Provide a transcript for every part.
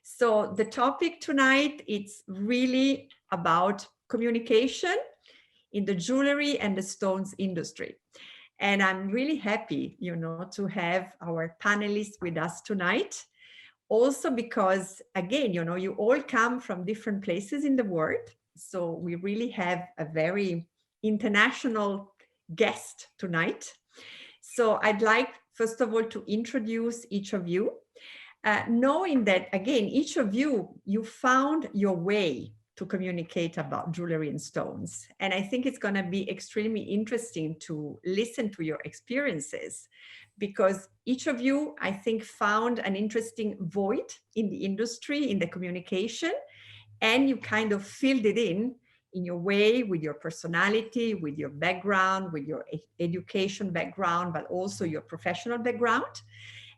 So the topic tonight, it's really about communication in the jewelry and the stones industry. And I'm really happy, to have our panelists with us tonight. Also because, again, you all come from different places in the world. So we really have a very international guest tonight. So I'd like, first of all, to introduce each of you, knowing that, again, each of you found your way to communicate about jewelry and stones. And I think it's going to be extremely interesting to listen to your experiences, because each of you, I think, found an interesting void in the industry, in the communication, and you kind of filled it in your way, with your personality, with your background, with your education background, but also your professional background.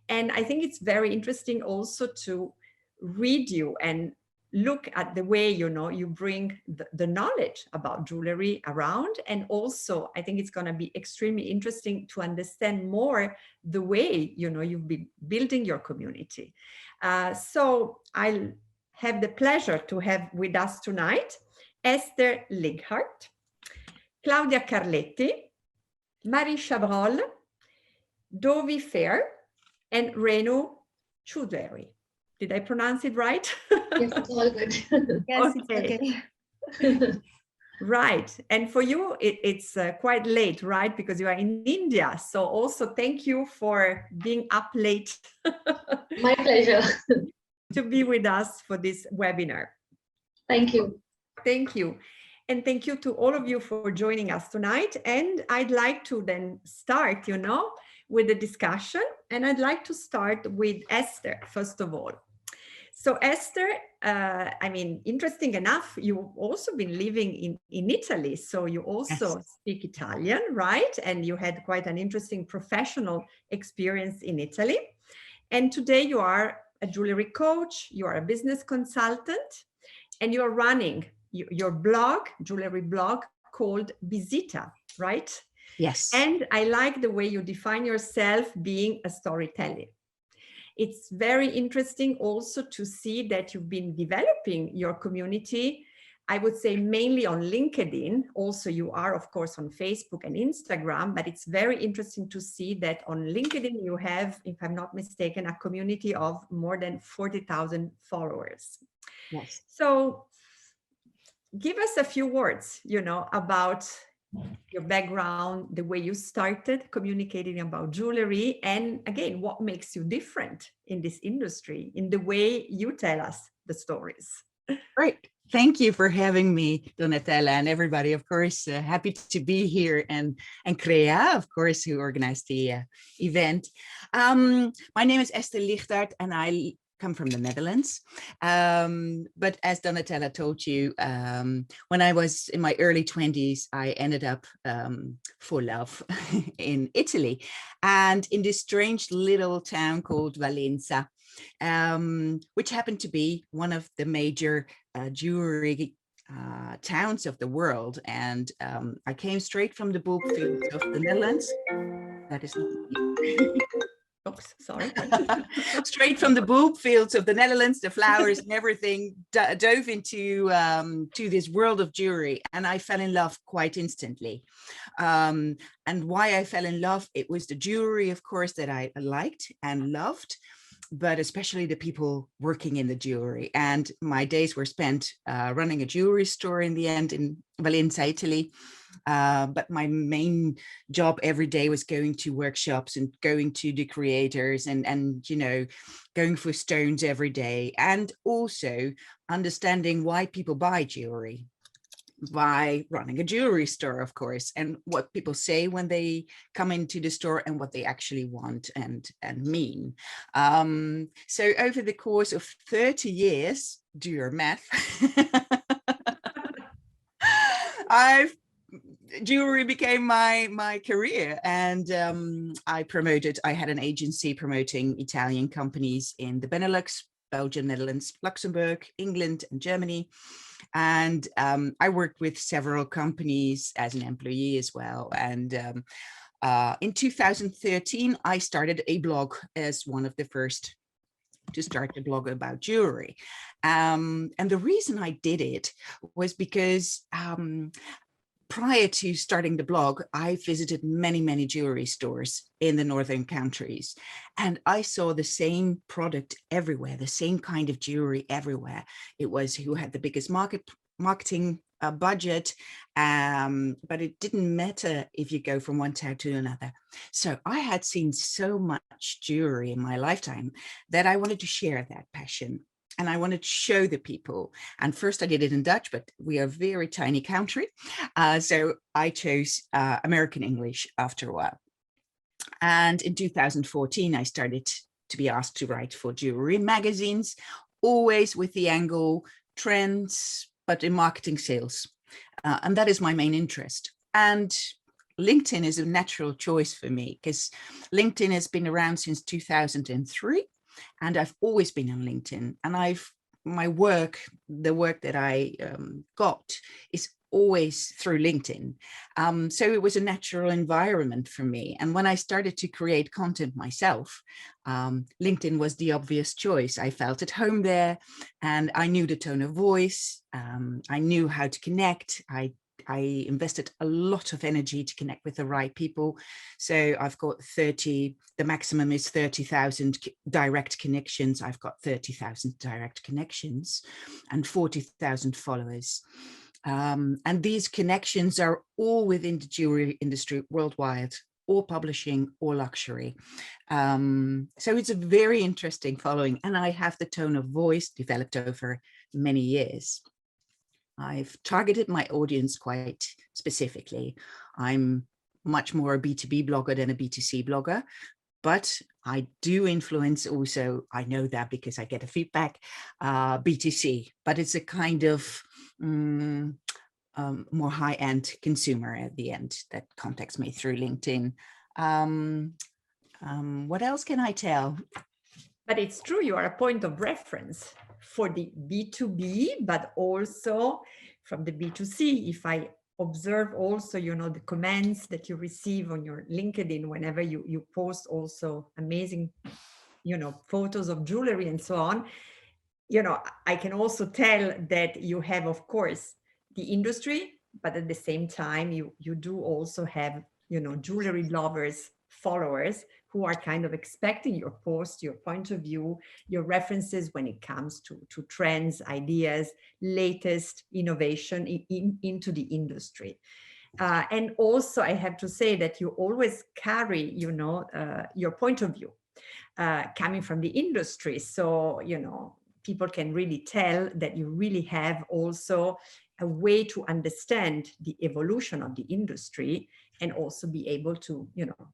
And I think it's very interesting also to read you and look at the way, you bring the knowledge about jewelry around. And also, I think it's going to be extremely interesting to understand more the way, you've been building your community. So I'll have the pleasure to have with us tonight Esther Lighart, Claudia Carletti, Marie Chabrol, Dovi Fair, and Renu Choudhury. Did I pronounce it right? Yes, it's all good. Yes, Okay. it's okay. Right. And for you, it's quite late, right? Because you are in India. So also thank you for being up late. My pleasure. To be with us for this webinar. Thank you. Thank you. And thank you to all of you for joining us tonight. And I'd like to then start, with the discussion. And I'd like to start with Esther, first of all. So Esther, interesting enough, you've also been living in Italy. So you also speak Italian, right? And you had quite an interesting professional experience in Italy. And today you are a jewelry coach, you are a business consultant, and you're running your blog, jewelry blog called Visita, right? Yes. And I like the way you define yourself being a storyteller. It's very interesting also to see that you've been developing your community, I would say mainly on LinkedIn. Also, you are, of course, on Facebook and Instagram, but it's very interesting to see that on LinkedIn, you have, if I'm not mistaken, a community of more than 40,000 followers. Yes. So give us a few words, about your background, the way you started communicating about jewelry, and again, what makes you different in this industry, in the way you tell us the stories. Great. Thank you for having me, Donatella, and everybody. Of course, happy to be here, and CREA, of course, who organized the event. My name is Esther Lighart, and I come from the Netherlands. But as Donatella told you, when I was in my early 20s, I ended up for love in Italy, and in this strange little town called Valenza, which happened to be one of the major jewelry towns of the world. And I came straight from the bulk fields of the Netherlands. That is not me. Oops, sorry. Straight from the bulb fields of the Netherlands, the flowers and everything, dove into to this world of jewelry, and I fell in love quite instantly. And why I fell in love, it was the jewelry, of course, that I liked and loved, but especially the people working in the jewelry. And my days were spent running a jewelry store in the end in Valenza, Italy. But my main job every day was going to workshops and going to the creators and going for stones every day, and also understanding why people buy jewelry by running a jewelry store, of course, and what people say when they come into the store and what they actually want and mean. So over the course of 30 years, do your math, jewelry became my career, and I had an agency promoting Italian companies in the Benelux, Belgium, Netherlands, Luxembourg, England, and Germany. And I worked with several companies as an employee as well. And in 2013, I started a blog as one of the first to start a blog about jewelry. And the reason I did it was because prior to starting the blog, I visited many, many jewelry stores in the northern countries, and I saw the same product everywhere, the same kind of jewelry everywhere. It was who had the biggest marketing budget, but it didn't matter if you go from one town to another. So I had seen so much jewelry in my lifetime that I wanted to share that passion. And I wanted to show the people. And first I did it in Dutch, but we are a very tiny country. So I chose American English after a while. And in 2014, I started to be asked to write for jewelry magazines, always with the angle trends, but in marketing sales. And that is my main interest. And LinkedIn is a natural choice for me because LinkedIn has been around since 2003. And I've always been on LinkedIn, and the work that I got is always through LinkedIn. So it was a natural environment for me. And when I started to create content myself, LinkedIn was the obvious choice. I felt at home there, and I knew the tone of voice. I knew how to connect. I invested a lot of energy to connect with the right people. So I've got the maximum is 30,000 direct connections. I've got 30,000 direct connections and 40,000 followers. And these connections are all within the jewelry industry worldwide, or publishing or luxury. So it's a very interesting following. And I have the tone of voice developed over many years. I've targeted my audience quite specifically. I'm much more a B2B blogger than a B2C blogger, but I do influence also, I know that because I get a feedback, B2C, but it's a kind of more high-end consumer at the end that contacts me through LinkedIn. What else can I tell? But it's true, you are a point of reference for the B2B, but also from the B2C. If I observe also, the comments that you receive on your LinkedIn, whenever you post also amazing, photos of jewelry and so on, I can also tell that you have, of course, the industry, but at the same time, you do also have, jewelry lovers, followers who are kind of expecting your post, your point of view, your references when it comes to trends, ideas, latest innovation into the industry. And also, I have to say that you always carry, your point of view coming from the industry. So, people can really tell that you really have also a way to understand the evolution of the industry, and also be able to,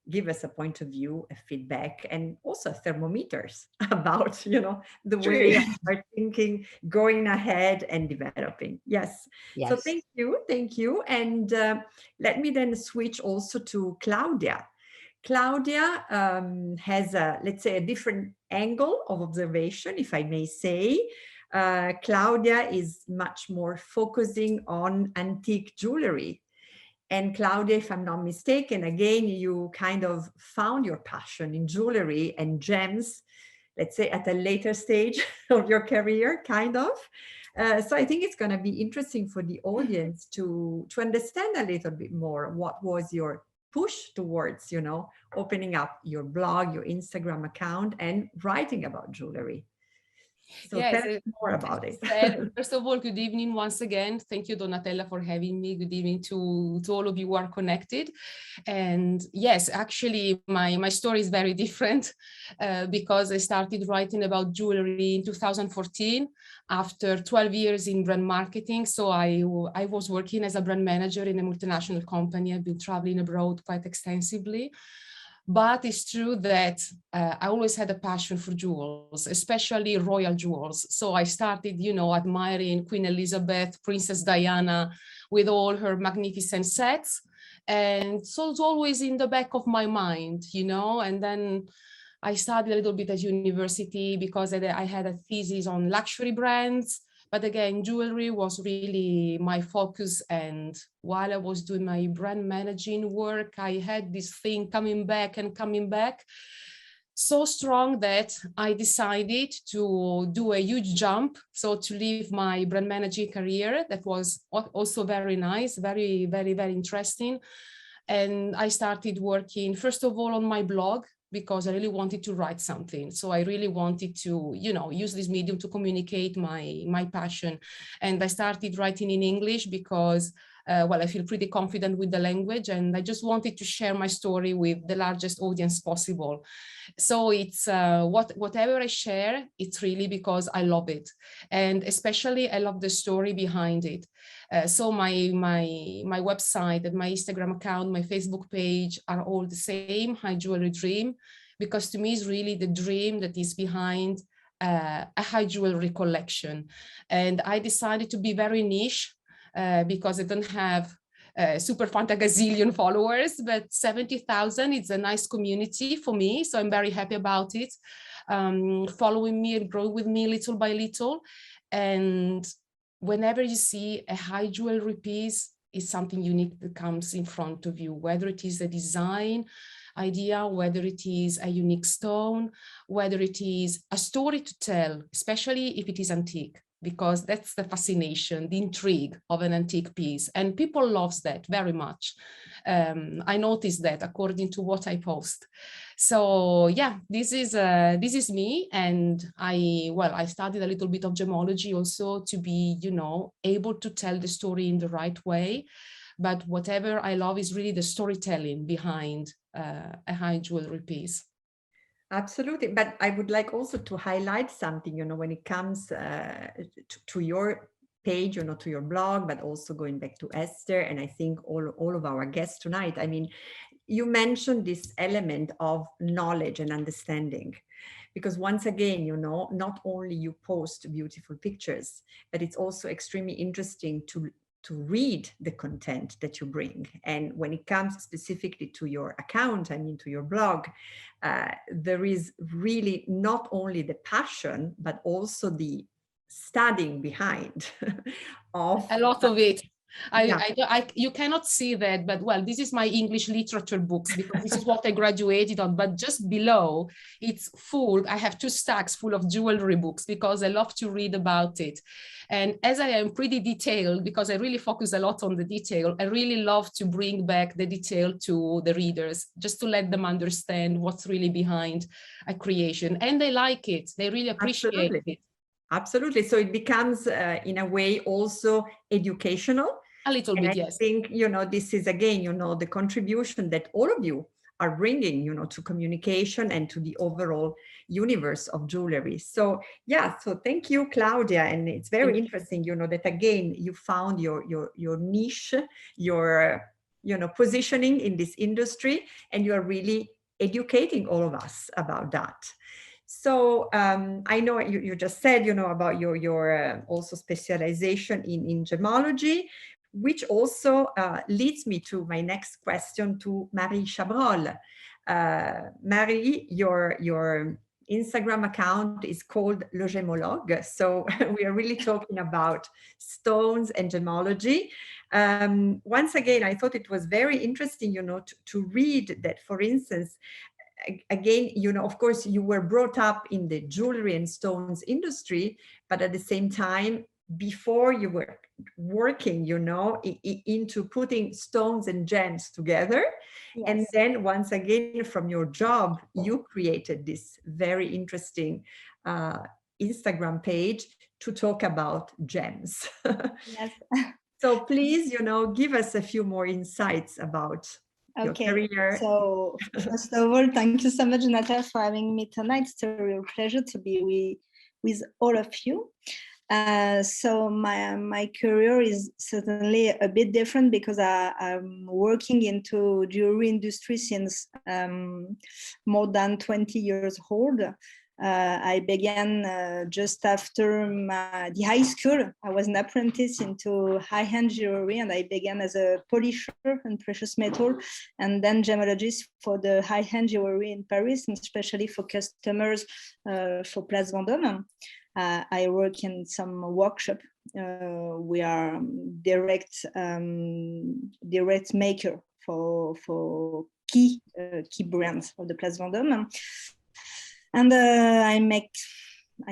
give us a point of view, a feedback, and also thermometers about, the way you are thinking, going ahead and developing. Yes. So thank you. And let me then switch also to Claudia. Claudia has let's say, a different angle of observation, if I may say. Claudia is much more focusing on antique jewelry. And Claudia, if I'm not mistaken, again, you kind of found your passion in jewelry and gems, let's say at a later stage of your career, kind of. So I think it's going to be interesting for the audience to understand a little bit more what was your push towards, opening up your blog, your Instagram account, and writing about jewelry. So yes, tell us more about it. First of all, good evening once again. Thank you, Donatella, for having me. Good evening to all of you who are connected. And yes, actually, my story is very different because I started writing about jewelry in 2014 after 12 years in brand marketing. So I was working as a brand manager in a multinational company. I've been traveling abroad quite extensively. But it's true that I always had a passion for jewels, especially royal jewels. So I started, admiring Queen Elizabeth, Princess Diana, with all her magnificent sets. And so it's always in the back of my mind, and then I studied a little bit at university because I had a thesis on luxury brands. But again, jewelry was really my focus. And while I was doing my brand managing work, I had this thing coming back. so strong that I decided to do a huge jump. So to leave my brand managing career, that was also very nice, very, very, very interesting. And I started working, first of all, on my blog, because I really wanted to write something. So I really wanted to, you know, use this medium to communicate my passion. And I started writing in English because, well, I feel pretty confident with the language, and I just wanted to share my story with the largest audience possible. So it's whatever I share, it's really because I love it. And especially I love the story behind it. So my website and my Instagram account, my Facebook page are all the same, High Jewelry Dream, because to me it's really the dream that is behind a high jewelry collection. And I decided to be very niche because I don't have super fantagazillion followers, but 70,000 is a nice community for me. So I'm very happy about it. Following me and growing with me little by little. And whenever you see a high jewelry piece, it's something unique that comes in front of you, whether it is a design idea, whether it is a unique stone, whether it is a story to tell, especially if it is antique, because that's the fascination, the intrigue of an antique piece. And people love that very much. I noticed that according to what I post. So yeah, this is me. And I studied a little bit of gemology also to be, you know, able to tell the story in the right way. But whatever I love is really the storytelling behind a high jewelry piece. Absolutely. But I would like also to highlight something, you know, when it comes to your page, you know, to your blog, but also going back to Esther, and I think all of our guests tonight. I mean, you mentioned this element of knowledge and understanding, because once again, you know, not only you post beautiful pictures, but it's also extremely interesting to read the content that you bring. And when it comes specifically to your account, I mean, to your blog, there is really not only the passion, but also the studying behind of a lot of it. Yeah. You cannot see that, but well, this is my English literature books, because this is what I graduated on. But just below, it's full. I have 2 stacks full of jewelry books because I love to read about it. And as I am pretty detailed, because I really focus a lot on the detail, I really love to bring back the detail to the readers, just to let them understand what's really behind a creation. And they like it. They really appreciate it. Absolutely. So it becomes, in a way, also educational. A little bit, yes. I think, you know, this is, again, you know, the contribution that all of you are bringing, you know, to communication and to the overall universe of jewelry. So, yeah, so thank you, Claudia. And it's very interesting, you know, that, again, you found your niche, your, you know, positioning in this industry, and you are really educating all of us about that. So I know you just said, you know, about your also specialization in gemmology, which also leads me to my next question to Marie Chabrol. Marie, your Instagram account is called Le Gemmologue. So we are really talking about stones and gemmology. Once again, I thought it was very interesting, you know, to read that, for instance, again, you know, of course, you were brought up in the jewelry and stones industry, but at the same time, before you were working, you know, into putting stones and gems together. Yes. And then once again, from your job, you created this very interesting Instagram page to talk about gems. Yes. So please, you know, give us a few more insights about Okay, career. So first of all, thank you so much, Natalia, for having me tonight. It's a real pleasure to be with all of you. So my career is certainly a bit different because I'm working into jewelry industry since more than 20 years old. I began just after the high school. I was an apprentice into high-end jewelry, and I began as a polisher and precious metal, and then gemologist for the high-end jewelry in Paris, and especially for customers for Place Vendôme. I work in some workshop. We are direct maker for key brands of the Place Vendôme. And I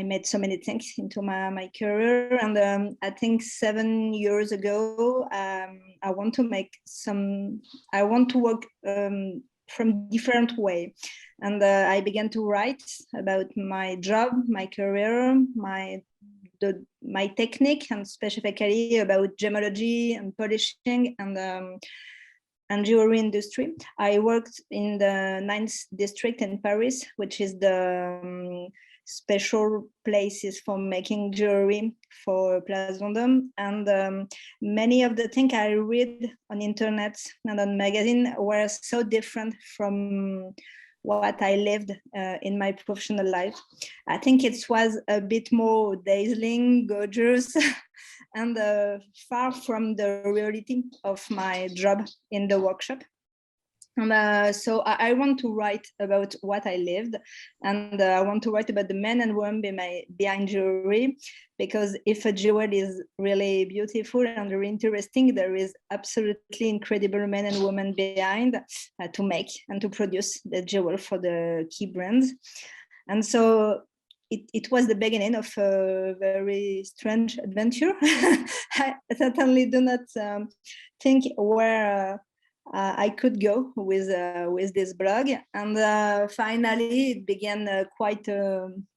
made so many things into my career. And I think 7 years ago, I want to work from different way. And I began to write about my job, my career, my technique, and specifically about gemmology and polishing and jewelry industry. I worked in the Nantes district in Paris, which is the special places for making jewelry for Place Vendôme. And many of the things I read on internet and on magazine were so different from what I lived in my professional life. I think it was a bit more dazzling, gorgeous, and far from the reality of my job in the workshop. And so I want to write about what I lived, and I want to write about the men and women behind jewelry, because if a jewel is really beautiful and really interesting, there is absolutely incredible men and women behind to make and to produce the jewel for the key brands. And so it was the beginning of a very strange adventure. I certainly do not think where I could go with this blog, and finally it began quite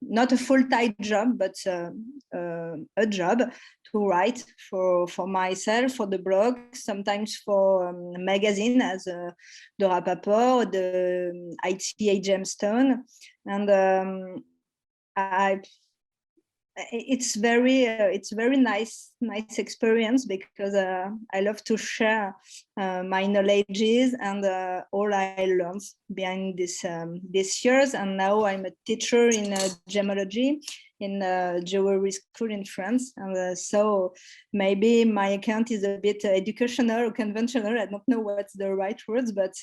not a full-time job, but a job to write for myself, for the blog, sometimes for magazine as the Rapaport, the ITA Gemstone, and it's very nice experience, because I love to share my knowledges and all I learned behind these years. And now I'm a teacher in gemmology in a jewelry school in France, and so maybe my account is a bit educational or conventional. I don't know what's the right words, but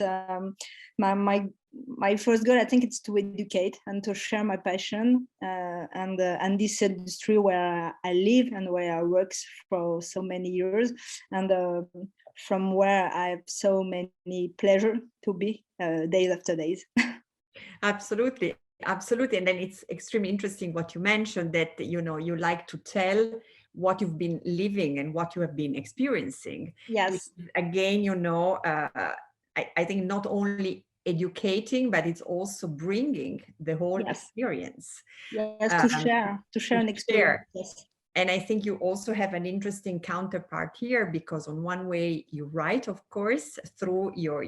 my first goal, I think, it's to educate and to share my passion and this industry where I live and where I work for so many years, and from where I have so many pleasure to be days after days. Absolutely. Absolutely. And then it's extremely interesting what you mentioned, that, you know, you like to tell what you've been living and what you have been experiencing. Yes. Again, you know, I think not only educating, but it's also bringing the whole experience. Yes, to share an experience. Yes. And I think you also have an interesting counterpart here, because on one way you write, of course, through your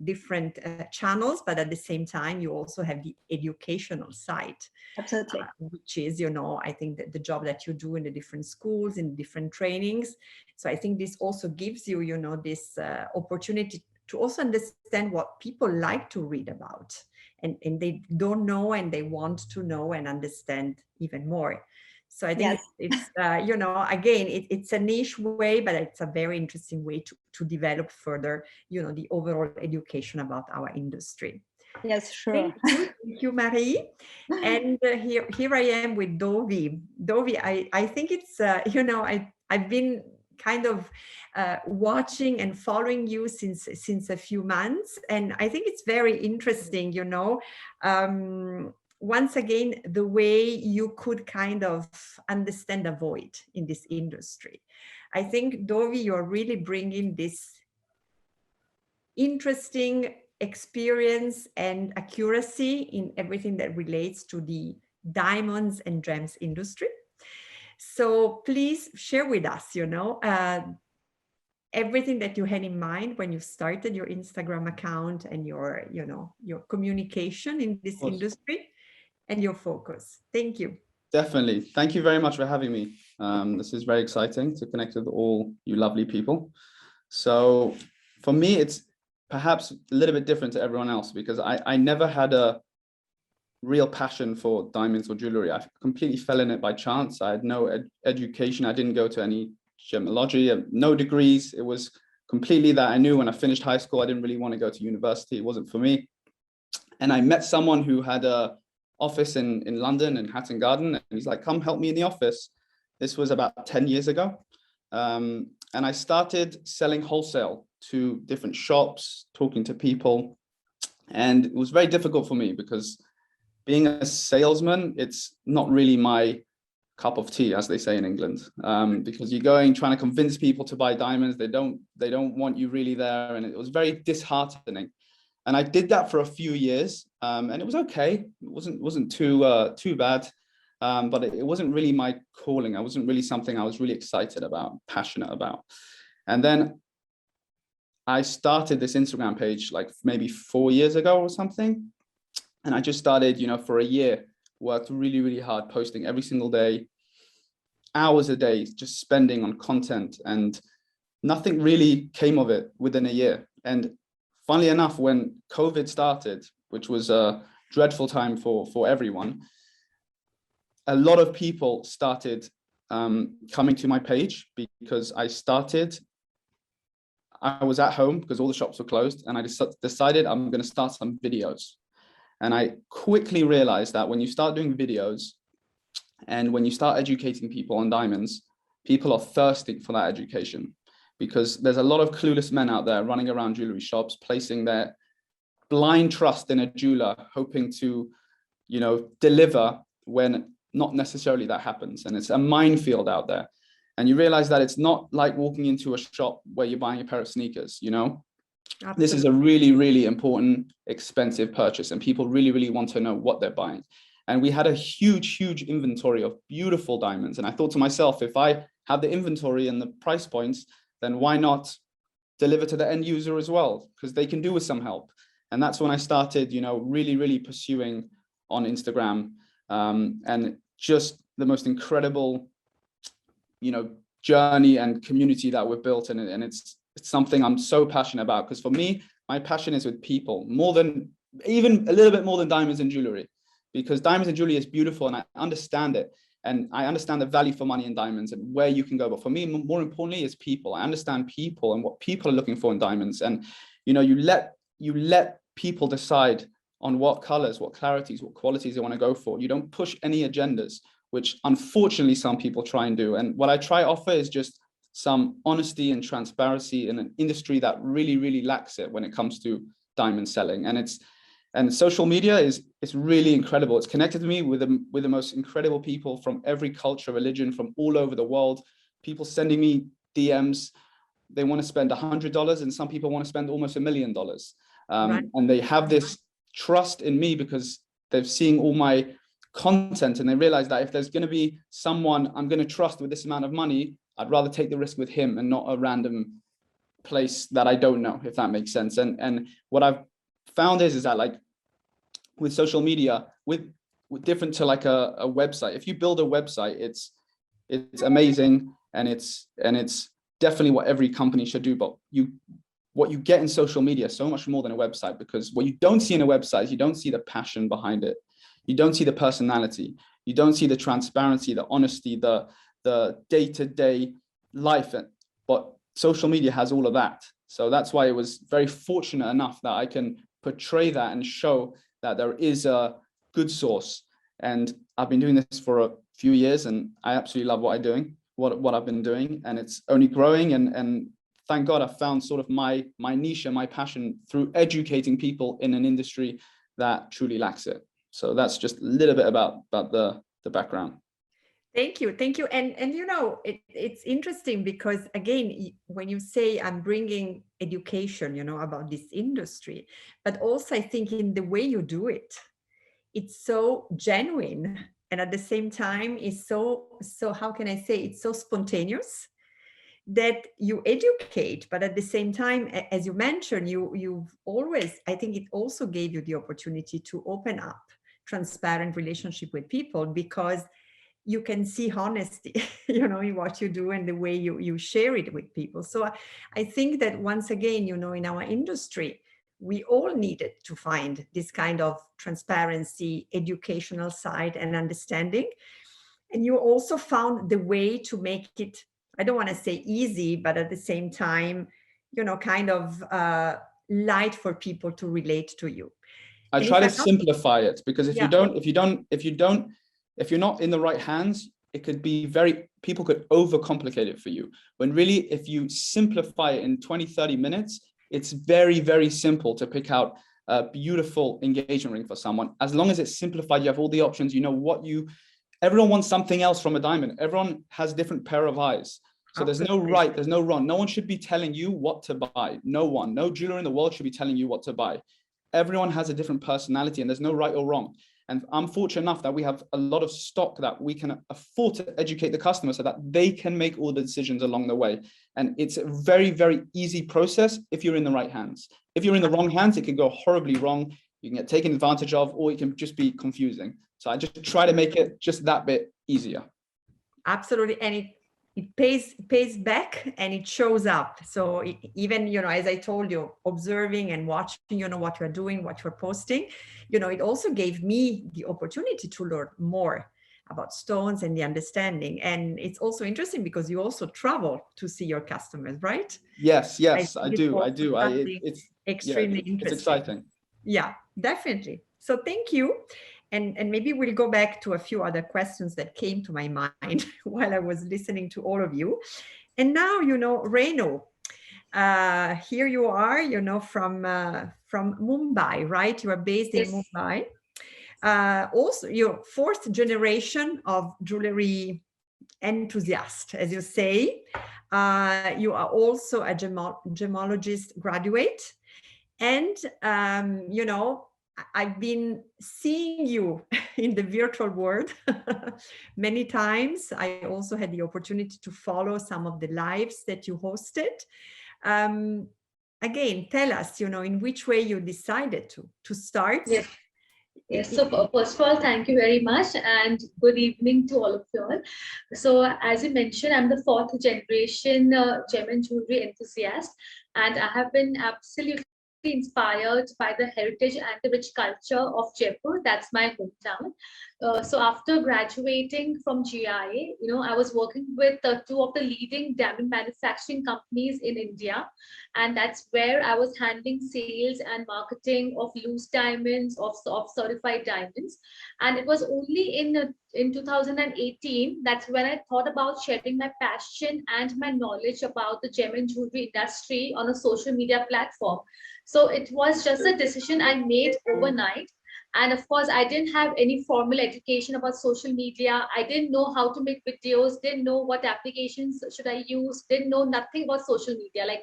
different channels, but at the same time you also have the educational side. Absolutely. Which is, you know, I think that the job that you do in the different schools, in different trainings. So I think this also gives you, you know, this opportunity to also understand what people like to read about, and they don't know and they want to know and understand even more. So I think it's you know, again, it's a niche way, but it's a very interesting way to develop further, you know, the overall education about our industry. Yes, sure. Thank you, Marie. And here I am with Dovi. Dovi, I think it's, you know, I've been kind of watching and following you since a few months. And I think it's very interesting, you know, once again, the way you could kind of understand a void in this industry. I think, Dovi, you're really bringing this interesting experience and accuracy in everything that relates to the diamonds and gems industry. So please share with us, you know, everything that you had in mind when you started your Instagram account and your, you know, your communication in this industry and your focus. Thank you. Definitely. Thank you very much for having me. This is very exciting to connect with all you lovely people. So for me, it's perhaps a little bit different to everyone else, because I never had a real passion for diamonds or jewelry. I completely fell in it by chance. I had no education. I didn't go to any gemmology, no degrees. It was completely that I knew when I finished high school, I didn't really want to go to university. It wasn't for me. And I met someone who had a office in London in Hatton Garden, and he's like, come help me in the office. This was about 10 years ago. And I started selling wholesale to different shops, talking to people. And it was very difficult for me, because being a salesman, it's not really my cup of tea, as they say in England, because you're going trying to convince people to buy diamonds. They don't want you really there, and it was very disheartening. And I did that for a few years, and it was okay. It wasn't too bad, but it wasn't really my calling. I wasn't really something I was really excited about, passionate about. And then I started this Instagram page like maybe 4 years ago or something, and I just started, for a year. Worked really, really hard, posting every single day, hours a day, just spending on content, and nothing really came of it within a year. And funnily enough, when COVID started, which was a dreadful time for everyone, a lot of people started coming to my page because I was at home because all the shops were closed, and I decided I'm going to start some videos. And I quickly realized that when you start doing videos and when you start educating people on diamonds, people are thirsty for that education, because there's a lot of clueless men out there running around jewelry shops, placing their blind trust in a jeweler, hoping to, deliver when not necessarily that happens. And it's a minefield out there. And you realize that it's not like walking into a shop where you're buying a pair of sneakers, Absolutely. This is a really, really important, expensive purchase, and people really, really want to know what they're buying. And we had a huge, huge inventory of beautiful diamonds. And I thought to myself, if I have the inventory and the price points, then why not deliver to the end user as well? Because they can do with some help. And that's when I started, really, really pursuing on Instagram, and just the most incredible, journey and community that we've built. And it's something I'm so passionate about, because for me, my passion is with people, even a little bit more than diamonds and jewelry, because diamonds and jewelry is beautiful and I understand it. And I understand the value for money in diamonds and where you can go. But for me, more importantly, is people. I understand people and what people are looking for in diamonds. And, you let people decide on what colors, what clarities, what qualities they want to go for. You don't push any agendas, which unfortunately some people try and do. And what I try to offer is just some honesty and transparency in an industry that really, really lacks it when it comes to diamond selling. And social media is really incredible. It's connected me with the most incredible people from every culture, religion, from all over the world. People sending me DMs. They want to spend $100, and some people want to spend almost $1 million. Right. And they have this trust in me because they've seen all my content, and they realize that if there's going to be someone I'm going to trust with this amount of money, I'd rather take the risk with him and not a random place that I don't know, if that makes sense. And what I've found is that, like, with social media, with different to like a website, if you build a website, it's amazing, and it's definitely what every company should do. But what you get in social media, so much more than a website, because what you don't see in a website is you don't see the passion behind it. You don't see the personality. You don't see the transparency, the honesty, the day-to-day life. But social media has all of that. So that's why it was very fortunate enough that I can portray that and show that there is a good source. And I've been doing this for a few years, and I absolutely love what I've been doing, and it's only growing. And thank God I found sort of my niche and my passion through educating people in an industry that truly lacks it. So that's just a little bit about the background. Thank you. And it's interesting because, again, when you say I'm bringing education, about this industry, but also I think in the way you do it, it's so genuine, and at the same time is so how can I say, it's so spontaneous that you educate, but at the same time, as you mentioned, you've always, I think it also gave you the opportunity to open up transparent relationship with people, because you can see honesty, in what you do and the way you share it with people. So I think that once again, in our industry, we all needed to find this kind of transparency, educational side and understanding. And you also found the way to make it, I don't want to say easy, but at the same time, kind of light for people to relate to you. I try to simplify it, because if you're not in the right hands, it could be people could overcomplicate it for you. When really, if you simplify it in 20, 30 minutes, it's very, very simple to pick out a beautiful engagement ring for someone, as long as it's simplified, you have all the options, you know what everyone wants something else from a diamond. Everyone has a different pair of eyes. So there's no right, there's no wrong. No one should be telling you what to buy. No one, no jeweler in the world should be telling you what to buy. Everyone has a different personality and there's no right or wrong. And I'm fortunate enough that we have a lot of stock that we can afford to educate the customer so that they can make all the decisions along the way. And it's a very, very easy process if you're in the right hands. If you're in the wrong hands, it can go horribly wrong. You can get taken advantage of, or it can just be confusing. So I just try to make it just that bit easier. Absolutely. And it pays back and it shows up. So even, you know, as I told you, observing and watching, you know, what you're doing, what you're posting, you know, it also gave me the opportunity to learn more about stones and the understanding. And it's also interesting because you also travel to see your customers, right? Yes, I do. It's extremely interesting. It's exciting. Yeah, definitely. So thank you. And maybe we'll go back to a few other questions that came to my mind while I was listening to all of you. And now, you know, Renu, here you are, you know, from Mumbai, right? You are based in Mumbai. Also, you're fourth generation of jewelry enthusiast, as you say. You are also a gemologist graduate. And, you know, I've been seeing you in the virtual world many times. I also had the opportunity to follow some of the lives that you hosted. Again, tell us, you know, in which way you decided to start. Yes, so first of all, thank you very much and good evening to all of you all. So as you mentioned, I'm the fourth generation gem and jewelry enthusiast, and I have been absolutely inspired by the heritage and the rich culture of Jaipur. That's my hometown. So after graduating from GIA, you know, I was working with two of the leading diamond manufacturing companies in India, and that's where I was handling sales and marketing of loose diamonds, of certified diamonds. And it was only in 2018 that's when I thought about sharing my passion and my knowledge about the gem and jewelry industry on a social media platform. So it was just a decision I made overnight. And of course, I didn't have any formal education about social media. I didn't know how to make videos, didn't know what applications should I use, didn't know nothing about social media. Like,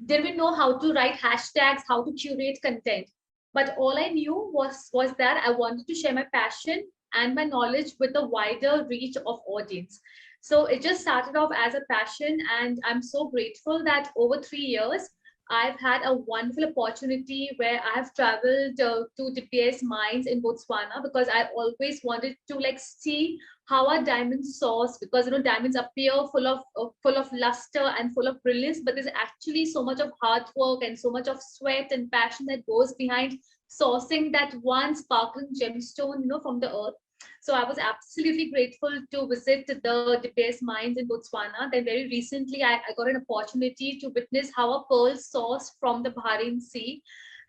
didn't know how to write hashtags, how to curate content. But all I knew was that I wanted to share my passion and my knowledge with a wider reach of audience. So it just started off as a passion, and I'm so grateful that over 3 years, I've had a wonderful opportunity where I have traveled to DPS mines in Botswana, because I always wanted to like see how are diamonds sourced, because you know diamonds appear full of luster and full of brilliance, but there's actually so much of hard work and so much of sweat and passion that goes behind sourcing that one sparkling gemstone, you know, from the earth. So I was absolutely grateful to visit the DPS mines in Botswana. Then very recently, I got an opportunity to witness how a pearl sourced from the Bahrain Sea.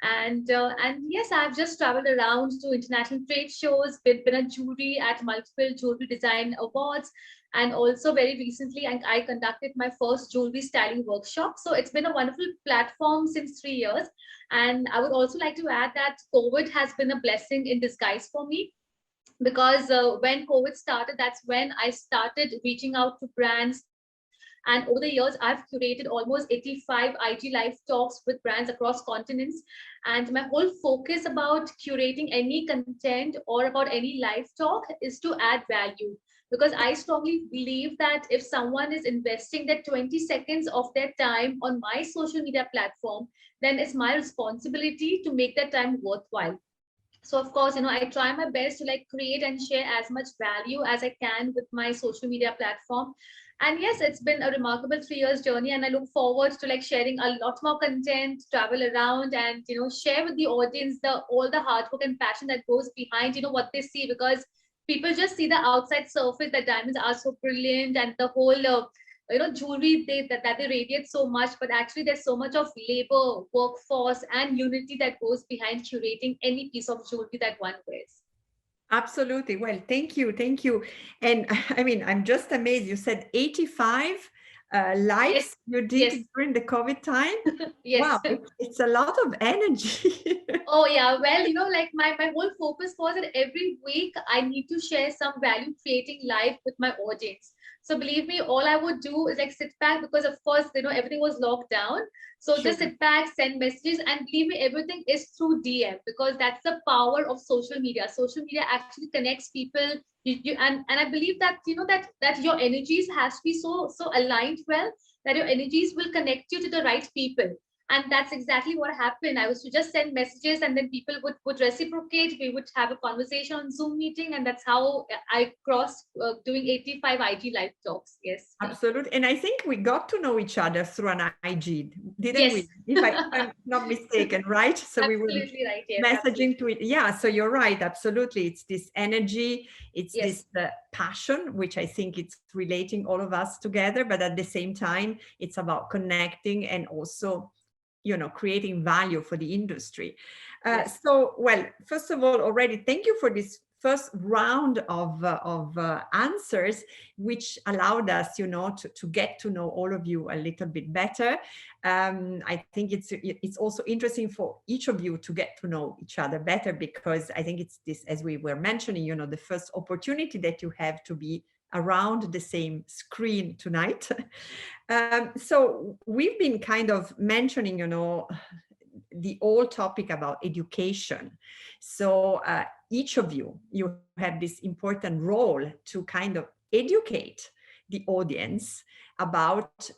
And yes, I've just traveled around to international trade shows, been a jury at multiple jewelry design awards. And also very recently, I conducted my first jewelry styling workshop. So it's been a wonderful platform since 3 years. And I would also like to add that COVID has been a blessing in disguise for me, because when COVID started, that's when I started reaching out to brands. And over the years, I've curated almost 85 IG live talks with brands across continents. And my whole focus about curating any content or about any live talk is to add value. Because I strongly believe that if someone is investing that 20 seconds of their time on my social media platform, then it's my responsibility to make that time worthwhile. So of course, you know, I try my best to like create and share as much value as I can with my social media platform. And yes, it's been a remarkable 3 years journey, and I look forward to like sharing a lot more content, travel around, and you know, share with the audience all the hard work and passion that goes behind, you know, what they see. Because people just see the outside surface that diamonds are so brilliant and the whole you know, jewelry that they radiate so much, but actually there's so much of labor, workforce, and unity that goes behind curating any piece of jewelry that one wears. Absolutely. Well, thank you. And I mean, I'm just amazed. You said 85 lives Yes. you did Yes. during the COVID time. Yes. Wow, it's a lot of energy. Oh yeah, well, like my whole focus was that every week I need to share some value creating life with my audience. So believe me, all I would do is like sit back, because of course, everything was locked down. So Sure. just sit back, send messages, and believe me, everything is through DM, because that's the power of social media. Social media actually connects people. And I believe that that your energies has to be so aligned well, that your energies will connect you to the right people. And that's exactly what happened. I was to just send messages, and then people would reciprocate. We would have a conversation on Zoom meeting, and that's how I crossed doing 85 IG live talks. Yes, Absolutely. And I think we got to know each other through an IG, didn't yes. we? If I'm not mistaken, right? So we were Absolutely right. Yes, messaging to it. Yeah, so you're right. Absolutely. It's this energy, it's yes. this passion, which I think it's relating all of us together, but at the same time, it's about connecting and also creating value for the industry. Yes. So, well, first of all, already, thank you for this first round of answers, which allowed us, to get to know all of you a little bit better. I think it's also interesting for each of you to get to know each other better, because I think it's this, as we were mentioning, the first opportunity that you have to be around the same screen tonight. So we've been kind of mentioning, the whole topic about education. So each of you have this important role to kind of educate the audience about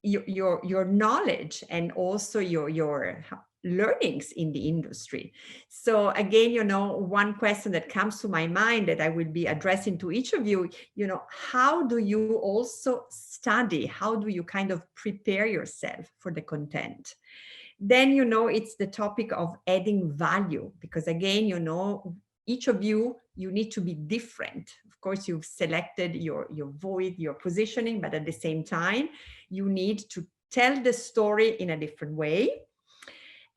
your knowledge and also your learnings in the industry. So again, one question that comes to my mind that I will be addressing to each of you, how do you also study? How do you kind of prepare yourself for the content? Then, it's the topic of adding value, because again, each of you need to be different. Of course, you've selected your void, your positioning, but at the same time, you need to tell the story in a different way.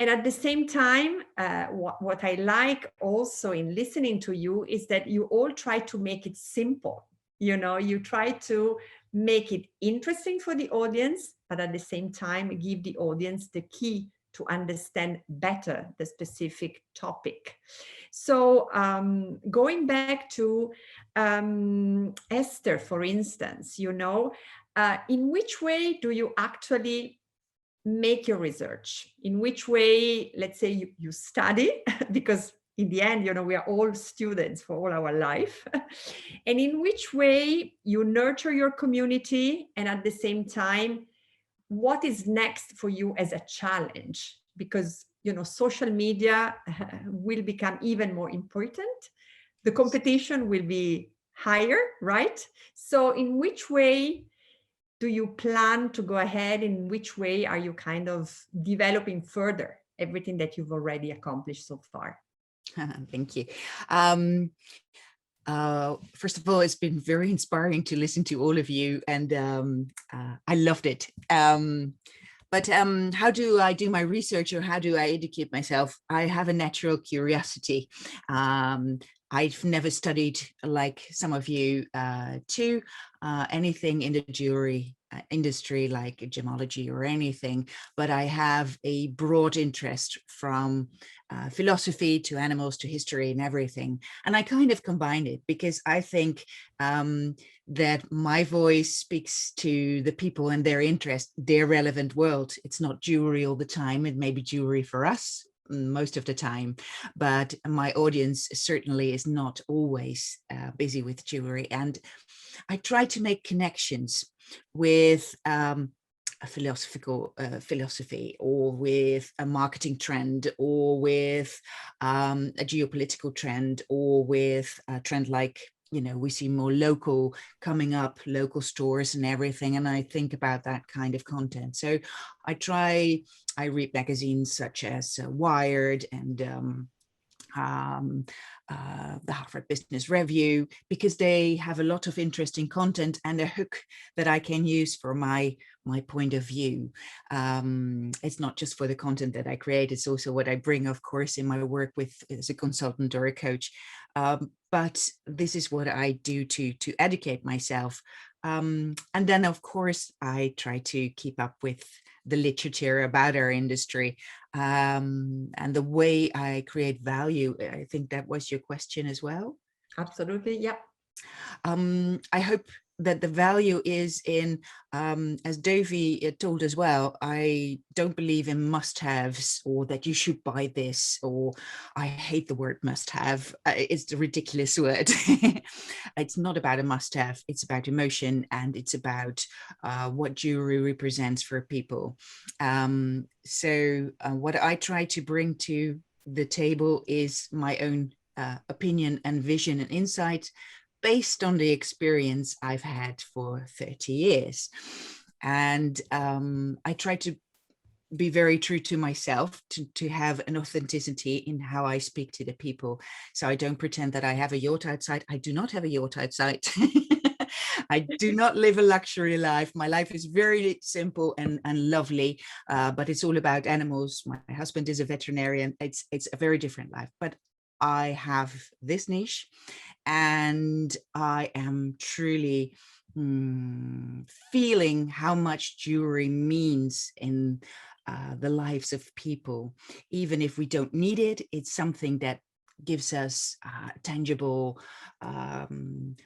And at the same time, what I like also in listening to you is that you all try to make it simple. You try to make it interesting for the audience, but at the same time, give the audience the key to understand better the specific topic. So going back to Esther, for instance, in which way do you actually make your research? In which way, let's say you study, because in the end, we are all students for all our life. And in which way you nurture your community, and at the same time, what is next for you as a challenge? Because, social media will become even more important. The competition will be higher, right? So in which way do you plan to go ahead? In which way are you kind of developing further everything that you've already accomplished so far? Thank you. First of all, it's been very inspiring to listen to all of you, and I loved it. But how do I do my research, or how do I educate myself? I have a natural curiosity. I've never studied, like some of you, anything in the jewelry industry, like gemmology or anything, but I have a broad interest from philosophy to animals to history and everything. And I kind of combine it because I think that my voice speaks to the people and their interest, their relevant world. It's not jewelry all the time. It may be jewelry for us most of the time, but my audience certainly is not always busy with jewelry. And I try to make connections with a philosophical philosophy, or with a marketing trend, or with a geopolitical trend, or with a trend like, we see more local coming up, local stores and everything. And I think about that kind of content. So I read magazines such as Wired and the Harvard Business Review, because they have a lot of interesting content and a hook that I can use for my point of view. It's not just for the content that I create, it's also what I bring, of course, in my work with as a consultant or a coach. But this is what I do to educate myself. And then, of course, I try to keep up with the literature about our industry and the way I create value. I think that was your question as well. Absolutely, yeah. I hope that the value is in, as Dovi told as well, I don't believe in must-haves or that you should buy this, or I hate the word must-have. It's a ridiculous word. It's not about a must-have, it's about emotion, and it's about what jewelry represents for people. So what I try to bring to the table is my own opinion and vision and insight, based on the experience I've had for 30 years. And I try to be very true to myself, to have an authenticity in how I speak to the people. So I don't pretend that I have a yacht outside. I do not have a yacht outside. I do not live a luxury life. My life is very simple and lovely, but it's all about animals. My husband is a veterinarian. It's a very different life, but I have this niche, and I am truly feeling how much jewelry means in the lives of people. Even if we don't need it, it's something that gives us tangible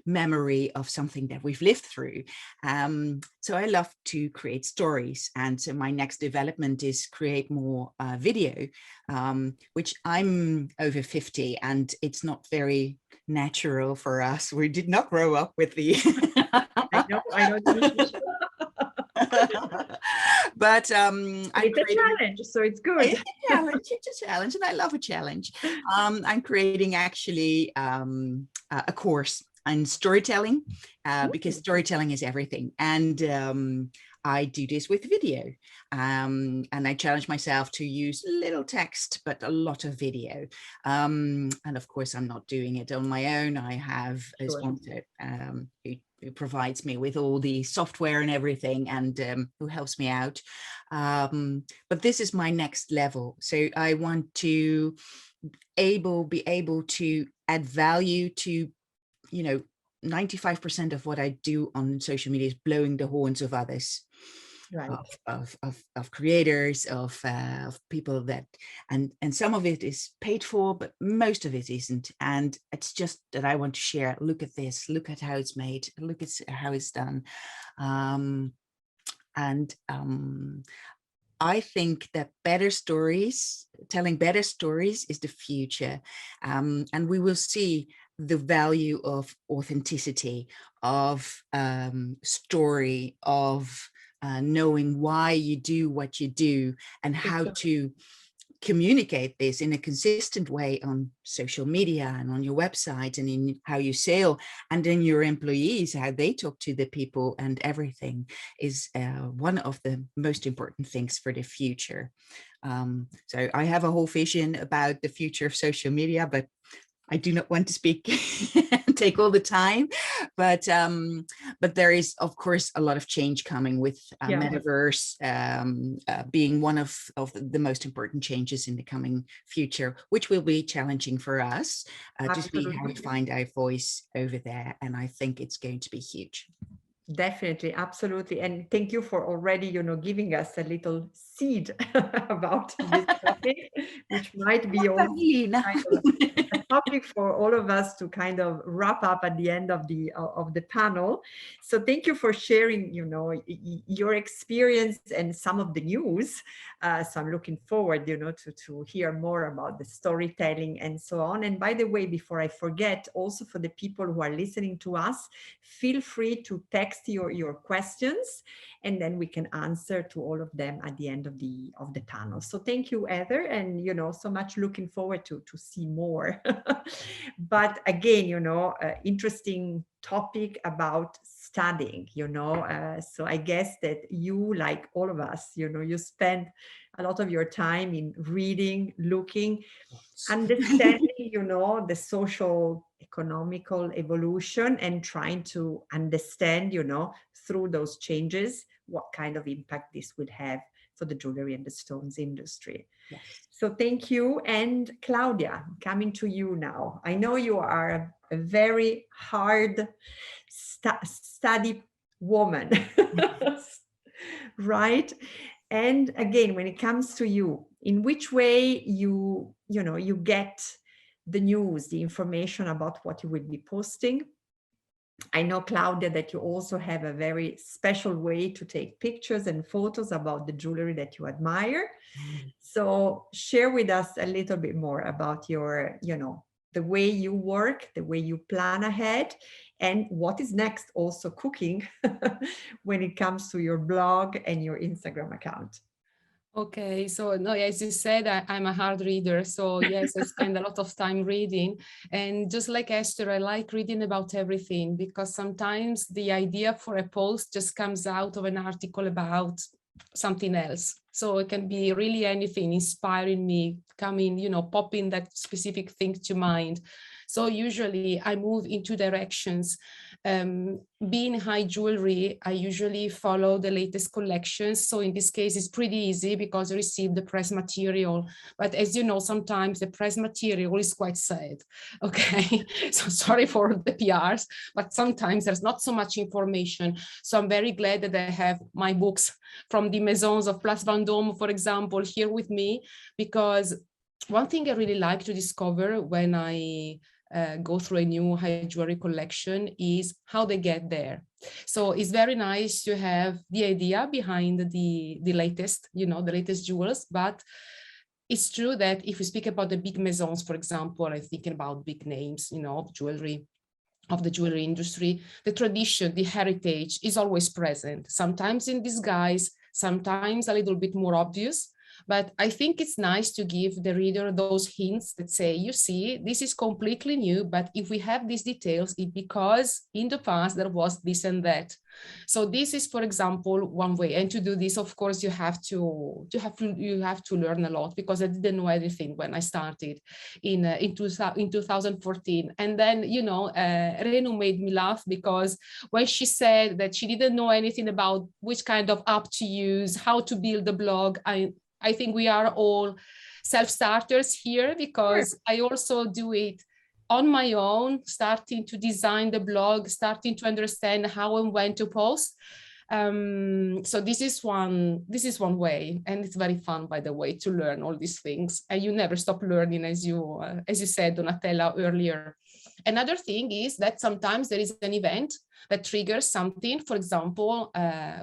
memory of something that we've lived through. So I love to create stories, and so my next development is create more video, which I'm over 50 and it's not very natural for us. We did not grow up with the I know. But it's a challenge, so it's good. It's a challenge, and I love a challenge. I'm creating actually a course on storytelling, because storytelling is everything. And I do this with video, and I challenge myself to use little text, but a lot of video. And of course, I'm not doing it on my own. I have a sponsor who provides me with all the software and everything, and who helps me out. But this is my next level. So I want to be able to add value to, 95% of what I do on social media is blowing the horns of others. Right. Of creators, of people that, and some of it is paid for, but most of it isn't. And it's just that I want to share, look at this, look at how it's made, look at how it's done. I think that telling better stories is the future. And we will see the value of authenticity, of story, of knowing why you do what you do, and how to communicate this in a consistent way on social media and on your website and in how you sell, and then your employees, how they talk to the people, and everything is one of the most important things for the future. So I have a whole vision about the future of social media, but I do not want to speak take all the time, but there is, of course, a lot of change coming with metaverse being one of the most important changes in the coming future, which will be challenging for us to see how we find our voice over there. And I think it's going to be huge. Definitely, absolutely. And thank you for already, giving us a little seed about this topic, which might be also kind of a topic for all of us to kind of wrap up at the end of the panel. So thank you for sharing, your experience and some of the news. So I'm looking forward, to hear more about the storytelling and so on. And by the way, before I forget, also for the people who are listening to us, feel free to text your questions, and then we can answer to all of them at the end of the panel. So thank you, Heather, and so much looking forward to see more. But again, interesting topic about studying, so I guess that you, like all of us, you spend a lot of your time in reading, looking, understanding, the social economical evolution, and trying to understand, through those changes, what kind of impact this would have for the jewelry and the stones industry. Yes. So thank you. And Claudia, coming to you now. I know you are a very hard study woman, right? And again, when it comes to you, in which way you get the news, the information about what you will be posting. I know, Claudia, that you also have a very special way to take pictures and photos about the jewelry that you admire. So share with us a little bit more about your, the way you work, the way you plan ahead, and what is next, also cooking when it comes to your blog and your Instagram account. Okay, so no, as you said, I'm a hard reader. So yes, I spend a lot of time reading. And just like Esther, I like reading about everything, because sometimes the idea for a post just comes out of an article about something else. So it can be really anything inspiring me, popping that specific thing to mind. So usually I move in two directions. Being high jewelry, I usually follow the latest collections. So in this case, it's pretty easy because I receive the press material. But as you know, sometimes the press material is quite sad. Okay, so sorry for the PRs, but sometimes there's not so much information. So I'm very glad that I have my books from the Maisons of Place Vendôme, for example, here with me, because one thing I really like to discover when I go through a new high jewelry collection is how they get there. So it's very nice to have the idea behind the latest, the latest jewels, but it's true that if we speak about the big maisons, for example, I'm thinking about big names, of jewelry, of the jewelry industry, the tradition, the heritage is always present, sometimes in disguise, sometimes a little bit more obvious. But I think it's nice to give the reader those hints that say, you see, this is completely new, but if we have these details, it's because in the past there was this and that. So this is, for example, one way. And to do this, of course, you have to learn a lot, because I didn't know anything when I started in 2014. And then, Renu made me laugh, because when she said that she didn't know anything about which kind of app to use, how to build a blog, I think we are all self-starters here, because I also do it on my own, starting to design the blog, starting to understand how and when to post. So this is one way, and it's very fun, by the way, to learn all these things. And you never stop learning, as you said, Donatella, earlier. Another thing is that sometimes there is an event that triggers something. For example,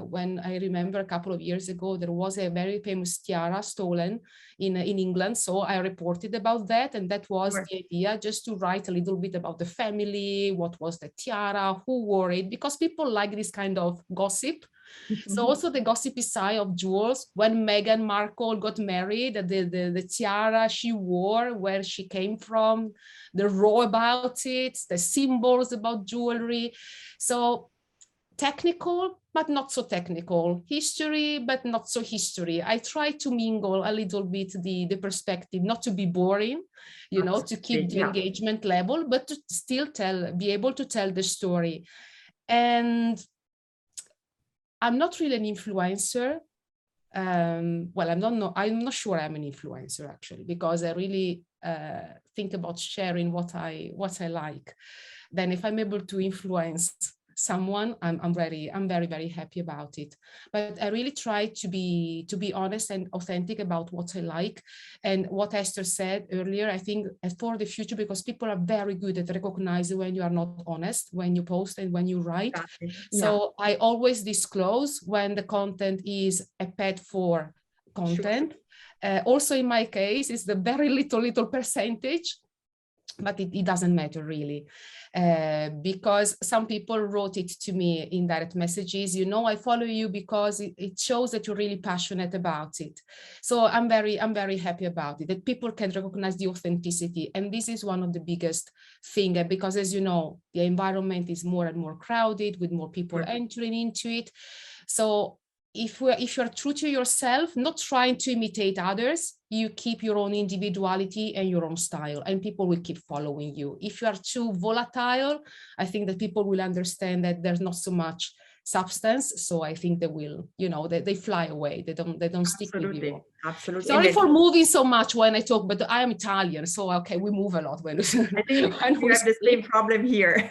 when I remember a couple of years ago, there was a very famous tiara stolen in England. So I reported about that. And that was the idea, just to write a little bit about the family, what was the tiara, who wore it, because people like this kind of gossip. So also the gossipy side of jewels. When Meghan Markle got married, the tiara she wore, where she came from, the raw about it, the symbols about jewelry. So technical, but not so technical. History, but not so history. I try to mingle a little bit the perspective, not to be boring, to keep the engagement level, but to still be able to tell the story. And I'm not really an influencer. I'm not sure I'm an influencer, actually, because I really think about sharing what I like. Then if I'm able to influence someone, I'm very, very happy about it. But I really try to be honest and authentic about what I like. And what Esther said earlier, I think for the future, because people are very good at recognizing when you are not honest, when you post and when you write. Exactly. So I always disclose when the content is a paid for content. Sure. Also in my case, it's the very little percentage, but it doesn't matter really. Because some people wrote it to me in direct messages, I follow you because it shows that you're really passionate about it. So I'm very happy about it, that people can recognize the authenticity. And this is one of the biggest things, because as you know, the environment is more and more crowded with more people entering into it. So if you're true to yourself, not trying to imitate others, you keep your own individuality and your own style, and people will keep following you. If you are too volatile, I think that people will understand that there's not so much substance. So I think they will, they fly away. They don't stick with you. Absolutely. Sorry for moving so much when I talk, but I am Italian, so okay, we move a lot when I think we have the same problem here.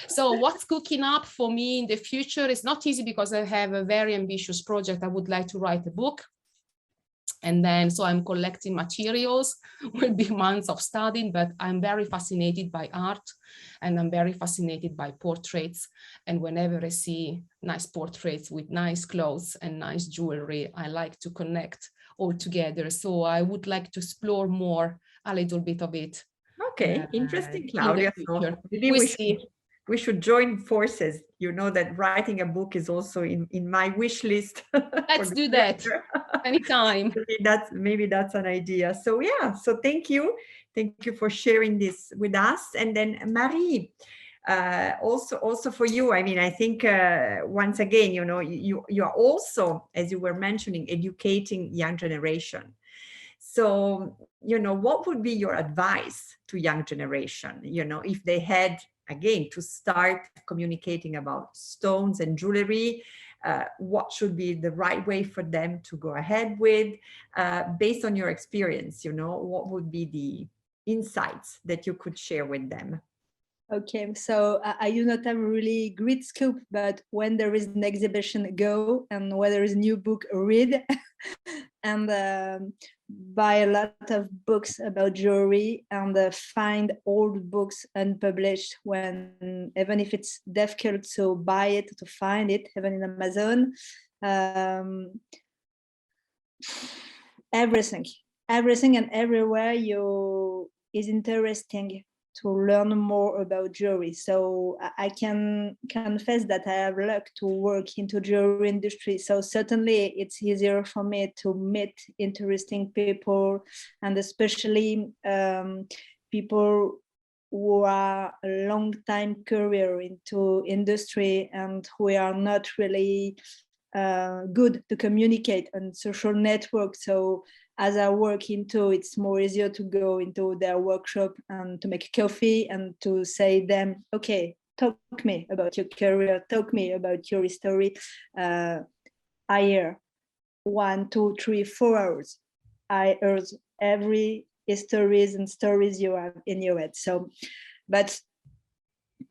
So what's cooking up for me in the future is not easy because I have a very ambitious project. I would like to write a book. And then, so I'm collecting materials, will be months of studying, but I'm very fascinated by art and I'm very fascinated by portraits. And whenever I see nice portraits with nice clothes and nice jewelry, I like to connect all together. So I would like to explore more, a little bit of it. Okay, interesting, Claudia. So maybe we should join forces. You know that writing a book is also in my wish list. Let's do that anytime. Maybe that's an idea. So yeah, so thank you for sharing this with us. And then Marie, also for you, I mean, I think once again, you know, you are also, as you were mentioning, educating young generation. So, you know, what would be your advice to young generation, you know, if they had, again, to start communicating about stones and jewelry, what should be the right way for them to go ahead with, based on your experience, you know, what would be the insights that you could share with them? Okay, so I do not have a really great scope, but when there is an exhibition, go, and when there is a new book, read, and buy a lot of books about jewelry, and find old books unpublished, when even if it's difficult to buy it, to find it, even in Amazon. Everything and everywhere is interesting to learn more about jewelry. So I can confess that I have luck to work into jewelry industry. So certainly it's easier for me to meet interesting people, and especially people who are a long time career into industry and who are not really good to communicate on social networks. So as I work into, it's more easier to go into their workshop and to make coffee and to say them, okay, talk me about your career, talk me about your history. I hear 1, 2, 3, 4 hours. I heard every histories and stories you have in your head. So, but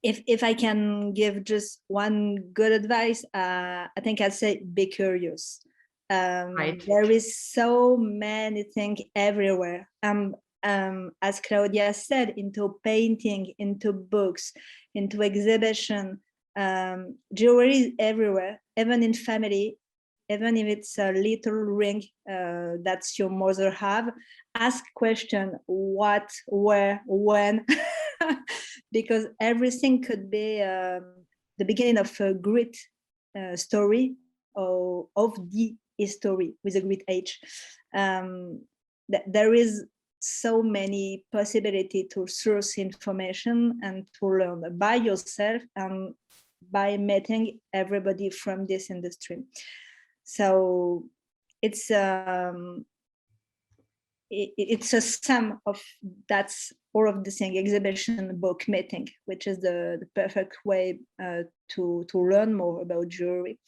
if I can give just one good advice, I think I'd say be curious. Right. There is so many things everywhere. As Claudia said, into painting, into books, into exhibition, jewelry is everywhere, even in family, even if it's a little ring that's your mother have. Ask question, what, where, when, because everything could be the beginning of a great story, or of the history with a great H. There is so many possibility to source information and to learn by yourself and by meeting everybody from this industry. So it's a sum of that's all of the thing: exhibition, book, meeting, which is the perfect way to learn more about jewelry.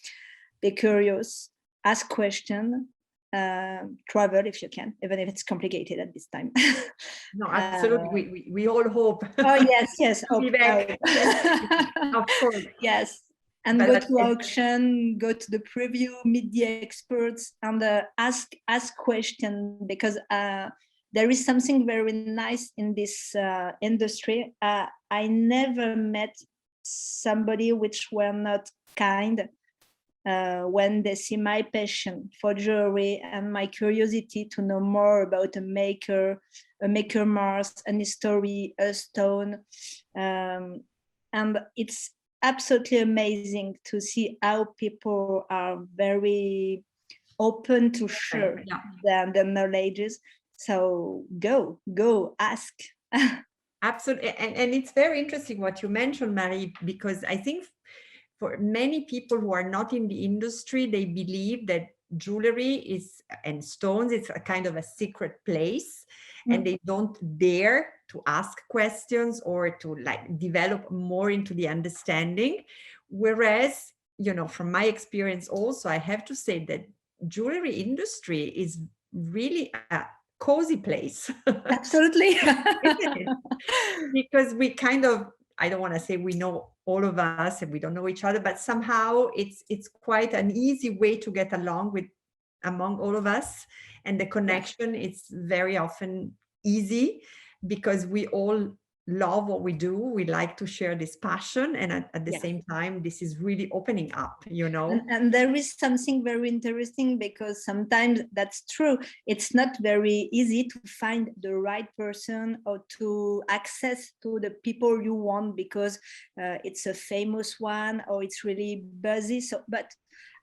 Be curious, ask questions, travel if you can, even if it's complicated at this time. No, absolutely. We all hope. Oh yes. To be back. Of course. Yes. And go to auction, go to the preview, meet the experts, and ask questions, because there is something very nice in this industry. I never met somebody which were not kind when they see my passion for jewelry and my curiosity to know more about a maker Mars, an history, a stone, and it's absolutely amazing to see how people are very open to share their knowledges. So go ask. Absolutely. And it's very interesting what you mentioned, Marie, because I think for many people who are not in the industry, they believe that jewelry and stones is a kind of a secret place, and they don't dare to ask questions or to like develop more into the understanding. Whereas, you know, from my experience also, I have to say that jewelry industry is really a cozy place. Absolutely. Because we kind of I don't want to say we know all of us and we don't know each other, but somehow it's quite an easy way to get along with among all of us. And the connection is very often easy because we all love what we do. We like to share this passion, and at the same time, this is really opening up, you know. And there is something very interesting, because sometimes that's true. It's not very easy to find the right person or to access to the people you want, because it's a famous one or it's really buzzy. So, but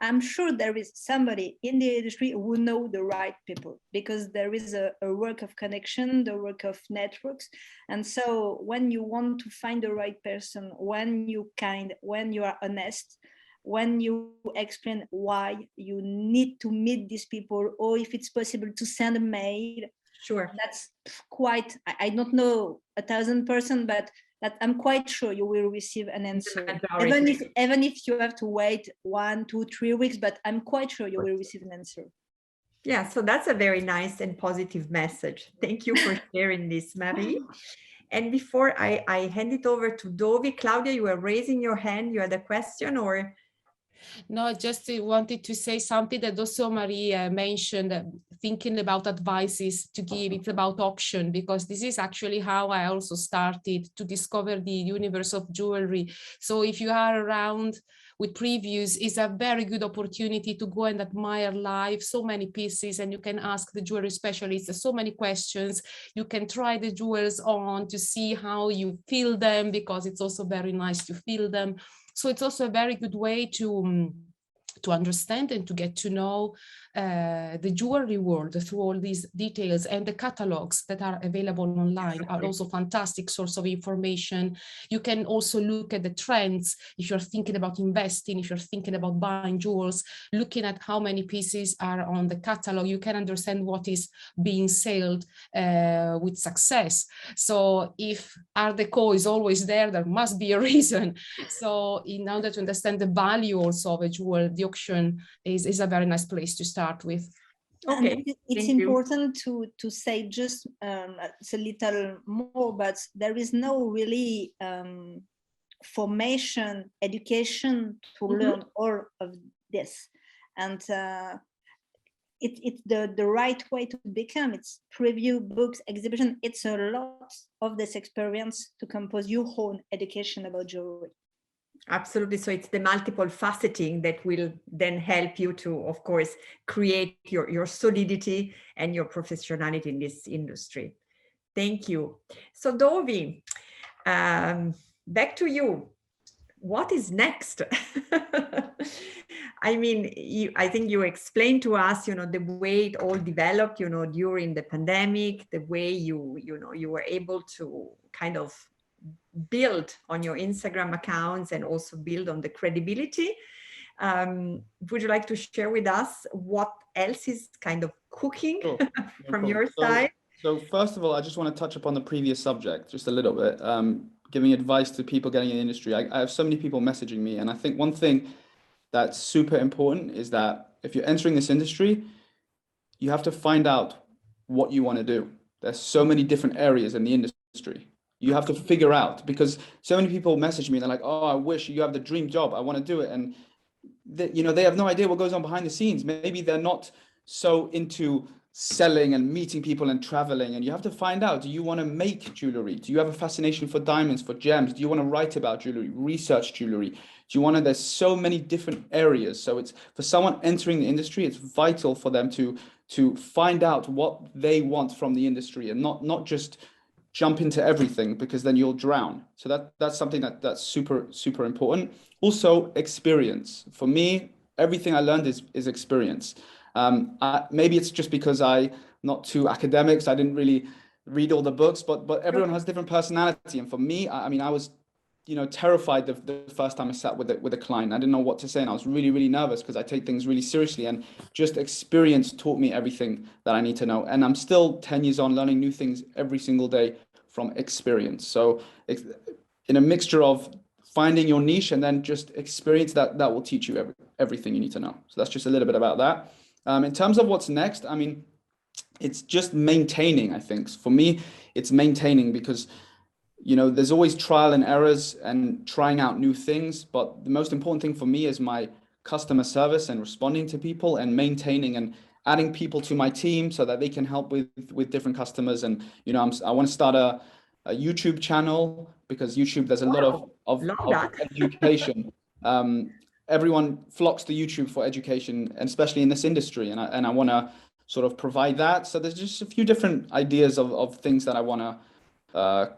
I'm sure there is somebody in the industry who know the right people, because there is a work of connection, the work of networks. And so when you want to find the right person, when you are honest, when you explain why you need to meet these people, or if it's possible to send a mail, sure, that's quite, I don't know 1,000%, but that I'm quite sure you will receive an answer, even if you have to wait 1, 2, 3 weeks, but I'm quite sure you will receive an answer. Yeah, so that's a very nice and positive message. Thank you for sharing this, Marie. And before I hand it over to Dovi, Claudia, you were raising your hand. You had a question, or? No, just wanted to say something that also Marie mentioned, thinking about advices to give. It's about auction, because this is actually how I also started to discover the universe of jewelry. So if you are around with previews, it's a very good opportunity to go and admire live so many pieces, and you can ask the jewelry specialists so many questions. You can try the jewels on to see how you feel them, because it's also very nice to feel them. So it's also a very good way to understand and to get to know the jewelry world through all these details. And the catalogs that are available online are also fantastic source of information. You can also look at the trends if you're thinking about investing, if you're thinking about buying jewels, looking at how many pieces are on the catalog, you can understand what is being sold with success. So if Art Deco is always there, there must be a reason. So in order to understand the value also of a jewel, the auction is a very nice place to start with. Okay, and it's important to say just it's a little more, but there is no really formation, education to learn all of this, and it's the right way to become. It's preview, books, exhibition. It's a lot of this experience to compose your own education about jewelry. Absolutely. So it's the multiple faceting that will then help you to, of course, create your solidity and your professionality in this industry. Thank you. So Dovi, back to you. What is next? I mean, I think you explained to us, the way it all developed, during the pandemic, the way you were able to kind of build on your Instagram accounts and also build on the credibility. Would you like to share with us what else is kind of cooking from your side? So first of all, I just want to touch upon the previous subject just a little bit, giving advice to people getting in the industry. I have so many people messaging me, and I think one thing that's super important is that if you're entering this industry, you have to find out what you want to do. There's so many different areas in the industry. You have to figure out, because so many people message me, they're like, oh, I wish you have the dream job. I want to do it. And they have no idea what goes on behind the scenes. Maybe they're not so into selling and meeting people and traveling. And you have to find out, do you want to make jewelry? Do you have a fascination for diamonds, for gems? Do you want to write about jewelry, research jewelry? Do you want to, there's so many different areas. So it's for someone entering the industry, it's vital for them to find out what they want from the industry, and not just jump into everything, because then you'll drown. So that's something that's super, super important. Also, experience. For me, everything I learned is experience. Maybe it's just because I'm not too academic, so I didn't really read all the books, but everyone has different personality. And for me, I mean, I was, terrified the first time I sat with a client. I didn't know what to say, and I was really, really nervous because I take things really seriously, and just experience taught me everything that I need to know. And I'm still 10 years on, learning new things every single day from experience. So in a mixture of finding your niche and then just experience that will teach you everything you need to know. So that's just a little bit about that. In terms of what's next, I mean, it's just maintaining, I think. For me, it's maintaining, because you know, there's always trial and errors and trying out new things. But the most important thing for me is my customer service and responding to people and maintaining and adding people to my team so that they can help with different customers. And, you know, I want to start a YouTube channel, because YouTube, there's a lot of education. Everyone flocks to YouTube for education, and especially in this industry. And I want to sort of provide that. So there's just a few different ideas of things that I want to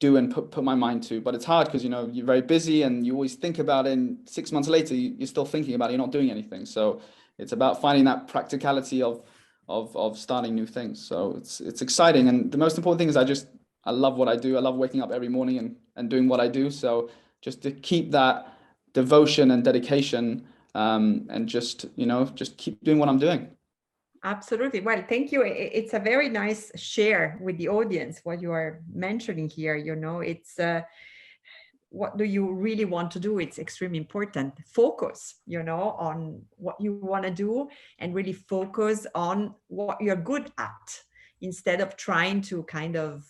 do and put my mind to. But it's hard because, you know, you're very busy and you always think about it, and 6 months later you're still thinking about it, you're not doing anything. So it's about finding that practicality of starting new things. So it's exciting. And the most important thing is I love what I do. I love waking up every morning and doing what I do. So just to keep that devotion and dedication, and just, you know, just keep doing what I'm doing. Absolutely. Well, thank you. It's a very nice share with the audience, what you are mentioning here. You know, it's what do you really want to do? It's extremely important. Focus, you know, on what you want to do, and really focus on what you're good at, instead of trying to kind of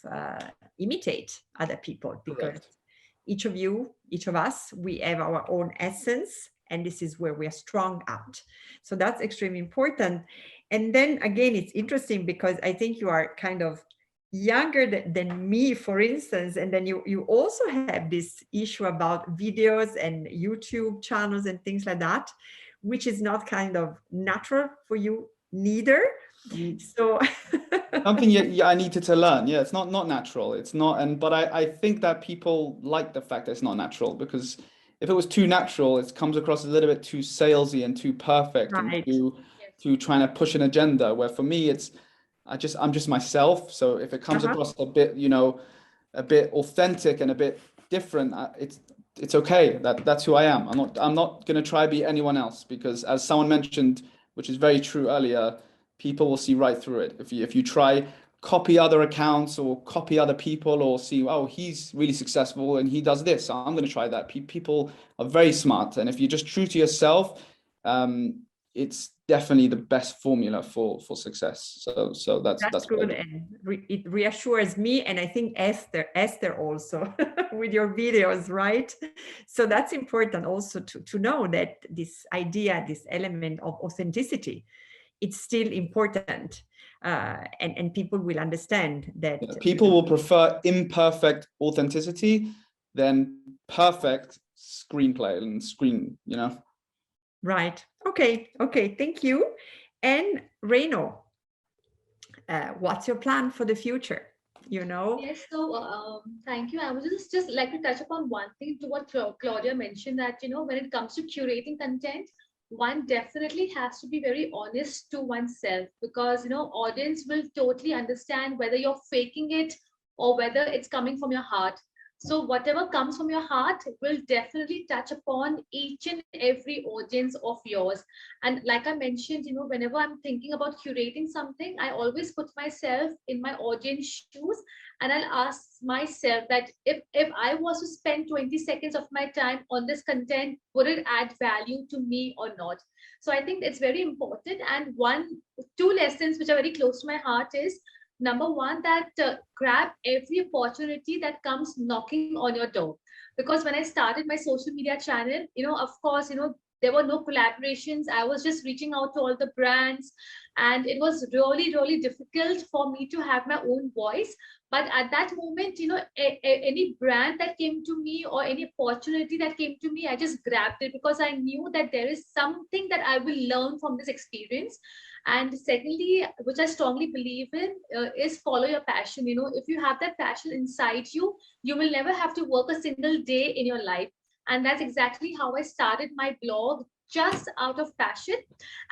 imitate other people, because Correct. each of us, we have our own essence, and this is where we are strong at. So that's extremely important. And then again, it's interesting because I think you are kind of younger than me, for instance, and then you also have this issue about videos and YouTube channels and things like that, which is not kind of natural for you neither. So something I needed to learn. Yeah, it's not natural. It's not, but I think that people like the fact that it's not natural, because if it was too natural, it comes across a little bit too salesy and too perfect, right. and too trying to push an agenda. Where for me, I'm just myself. So if it comes across a bit, you know, a bit authentic and a bit different, it's okay. That's who I am. I'm not going to try to be anyone else, because as someone mentioned, which is very true earlier, people will see right through it. If you try copy other accounts or copy other people, or see, oh, he's really successful and he does this, so I'm going to try that. People are very smart, and if you're just true to yourself, it's definitely the best formula for success. So that's good, and it reassures me, and I think Esther also with your videos, right? So that's important also to know that this idea, this element of authenticity, it's still important, and people will understand that. People will prefer imperfect authenticity than perfect screenplay and screen, you know. Right. Okay. Thank you. And Reno, what's your plan for the future? You know. Yes. So thank you. I would just like to touch upon one thing to what Claudia mentioned, that, you know, when it comes to curating content, one definitely has to be very honest to oneself, because, you know, audience will totally understand whether you're faking it or whether it's coming from your heart. So whatever comes from your heart will definitely touch upon each and every audience of yours. And like I mentioned, you know, whenever I'm thinking about curating something, I always put myself in my audience shoes, and I'll ask myself that if I was to spend 20 seconds of my time on this content, would it add value to me or not? So I think it's very important. And two lessons which are very close to my heart is, number one, that grab every opportunity that comes knocking on your door. Because when I started my social media channel, you know, of course, you know, there were no collaborations. I was just reaching out to all the brands, and it was really, really difficult for me to have my own voice. But at that moment, you know, any brand that came to me or any opportunity that came to me, I just grabbed it, because I knew that there is something that I will learn from this experience. And secondly, which I strongly believe in, is follow your passion. You know, if you have that passion inside you, you will never have to work a single day in your life. And that's exactly how I started my blog, just out of passion.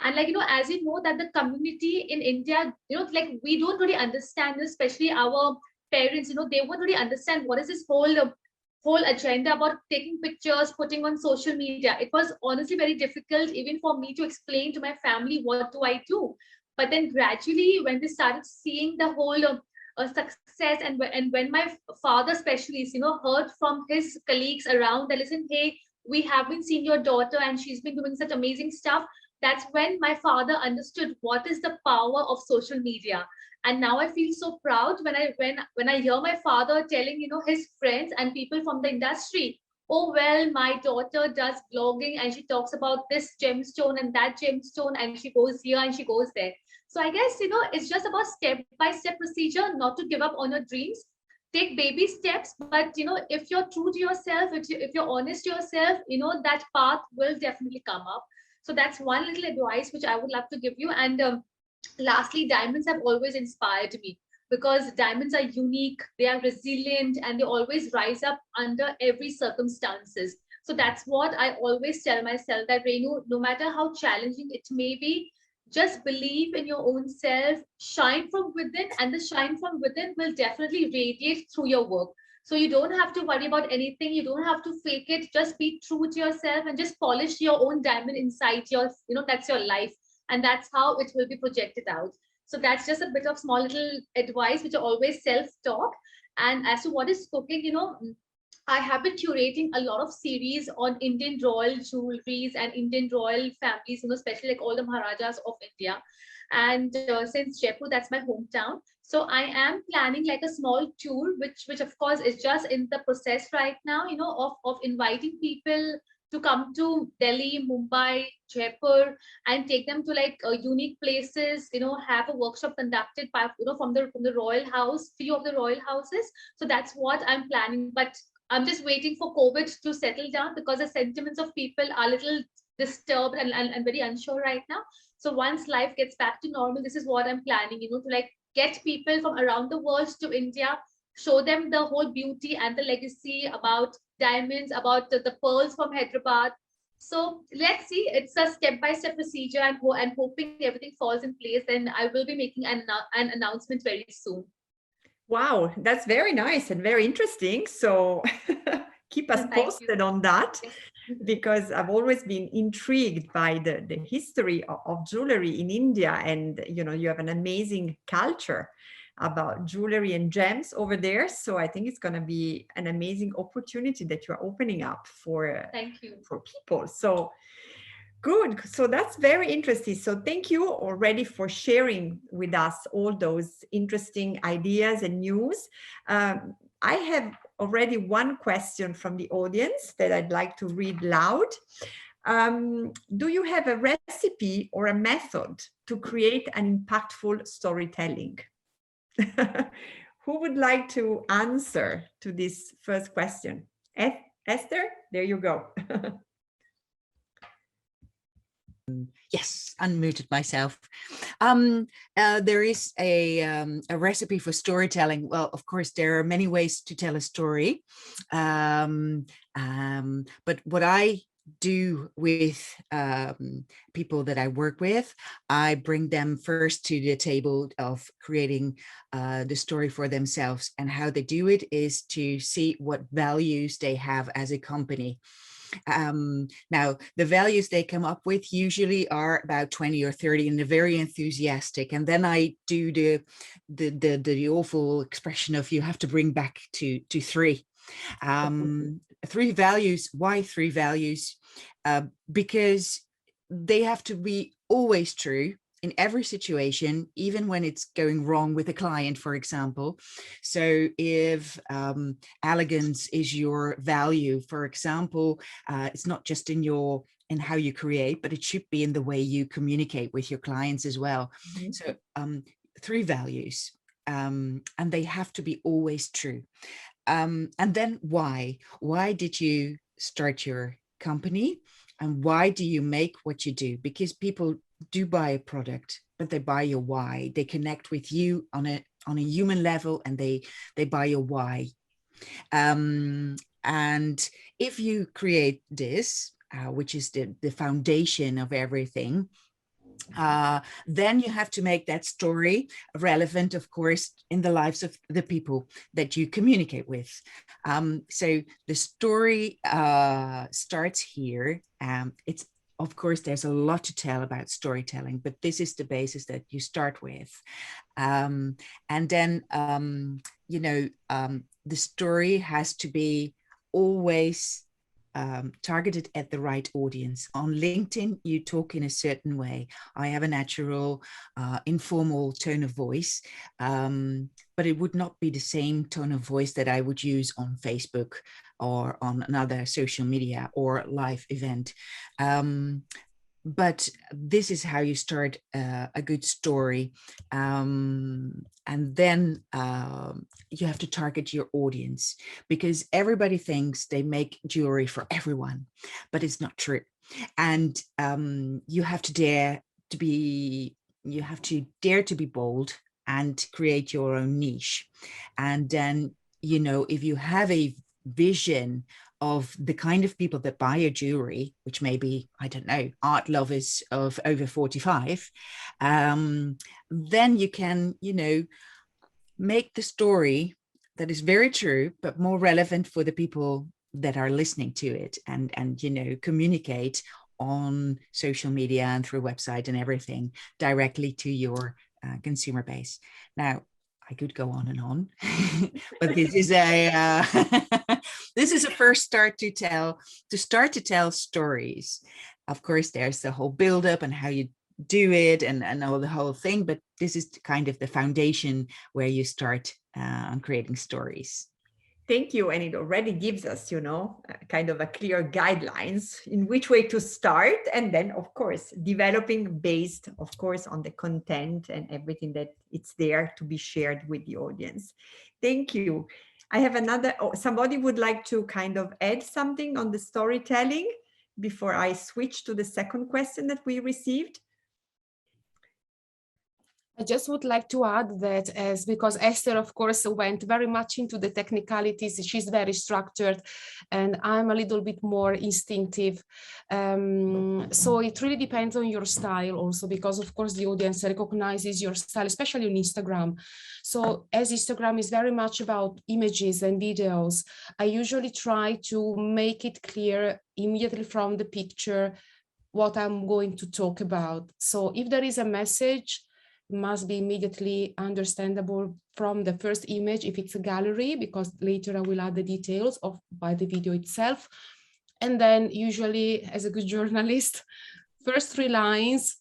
And like, you know, as you know, that the community in India, you know, like, we don't really understand, especially our parents, you know, they won't really understand what is this whole agenda about taking pictures, putting on social media. It was honestly very difficult even for me to explain to my family, what do I do? But then gradually, when they started seeing the whole success, and when my father especially, you know, heard from his colleagues around that, listen, hey, we have been seeing your daughter and she's been doing such amazing stuff, that's when my father understood what is the power of social media. And now I feel so proud when I hear my father telling, his friends and people from the industry, oh, well, my daughter does blogging and she talks about this gemstone and that gemstone, and she goes here and she goes there. So I guess, it's just about step-by-step procedure, not to give up on your dreams. Take baby steps, but, if you're true to yourself, if you're honest to yourself, that path will definitely come up. So that's one little advice which I would love to give you. And lastly, diamonds have always inspired me, because diamonds are unique, they are resilient, and they always rise up under every circumstances. So that's what I always tell myself, that Renu, no matter how challenging it may be, just believe in your own self, shine from within, and the shine from within will definitely radiate through your work. So you don't have to worry about anything. You don't have to fake it. Just be true to yourself and just polish your own diamond inside your, that's your life. And that's how it will be projected out. So that's just a bit of small little advice, which are always self-talk. And as to what is cooking, I have been curating a lot of series on Indian royal jewelries and Indian royal families, especially like all the Maharajas of India. And since Jaipur, that's my hometown. So I am planning like a small tour, which of course is just in the process right now, of inviting people to come to Delhi, Mumbai, Jaipur, and take them to like unique places, have a workshop conducted by, from the royal house, few of the royal houses. So that's what I'm planning. But I'm just waiting for COVID to settle down, because the sentiments of people are a little disturbed and very unsure right now. So once life gets back to normal, this is what I'm planning, to like get people from around the world to India, show them the whole beauty and the legacy about diamonds, about the pearls from Hyderabad. So let's see, it's a step-by-step procedure, and hoping everything falls in place. Then I will be making an announcement very soon. Wow, that's very nice and very interesting. So keep us posted on that, because I've always been intrigued by the history of jewelry in India. And, you have an amazing culture about jewelry and gems over there. So I think it's going to be an amazing opportunity that you're opening up for people. So good. So that's very interesting. So thank you already for sharing with us all those interesting ideas and news. I have already one question from the audience that I'd like to read loud. Do you have a recipe or a method to create an impactful storytelling? Who would like to answer to this first question? Esther, there you go. Yes, unmuted myself. There is a recipe for storytelling. Well, of course, there are many ways to tell a story. But what I do with people that I work with, I bring them first to the table of creating the story for themselves. And how they do it is to see what values they have as a company. Now, the values they come up with usually are about 20 or 30, and they're very enthusiastic. And then I do the awful expression of you have to bring back to 3. 3 values. Why 3 values? Because they have to be always true in every situation, even when it's going wrong with a client, for example. So if elegance is your value, for example, it's not just in how you create, but it should be in the way you communicate with your clients as well. Mm-hmm. So 3 values, and they have to be always true. And then why? Why did you start your company? And why do you make what you do? Because people do buy a product, but they buy your why. They connect with you on a human level, and they buy your why. And if you create this, which is the foundation of everything, then you have to make that story relevant, of course, in the lives of the people that you communicate with. So the story starts here. Of course, there's a lot to tell about storytelling, but this is the basis that you start with. And then, the story has to be always targeted at the right audience. On LinkedIn, you talk in a certain way. I have a natural, informal tone of voice, but it would not be the same tone of voice that I would use on Facebook or on another social media or live event. But this is how you start a good story. And then you have to target your audience, because everybody thinks they make jewelry for everyone, but it's not true. And you have to dare to be bold and create your own niche. And then, you know, if you have a vision of the kind of people that buy your jewelry, which may be, I don't know, art lovers of over 45, then you can, you know, make the story that is very true, but more relevant for the people that are listening to it, and you know, communicate on social media and through website and everything directly to your consumer base. Now, I could go on and on, but this is a this is a first start to tell stories. Of course, there's the whole build-up and how you do it and all the whole thing, but this is kind of the foundation where you start on creating stories. Thank you. And it already gives us, you know, kind of a clear guidelines in which way to start. And then, of course, developing based, of course, on the content and everything that it's there to be shared with the audience. Thank you. I have another, somebody would like to kind of add something on the storytelling before I switch to the second question that we received. I just would like to add that because Esther, of course, went very much into the technicalities, she's very structured, and I'm a little bit more instinctive. So it really depends on your style also, because of course the audience recognizes your style, especially on Instagram. So as Instagram is very much about images and videos, I usually try to make it clear immediately from the picture what I'm going to talk about. So if there is a message, must be immediately understandable from the first image if it's a gallery, because later I will add the details by the video itself. And then usually, as a good journalist, first 3 lines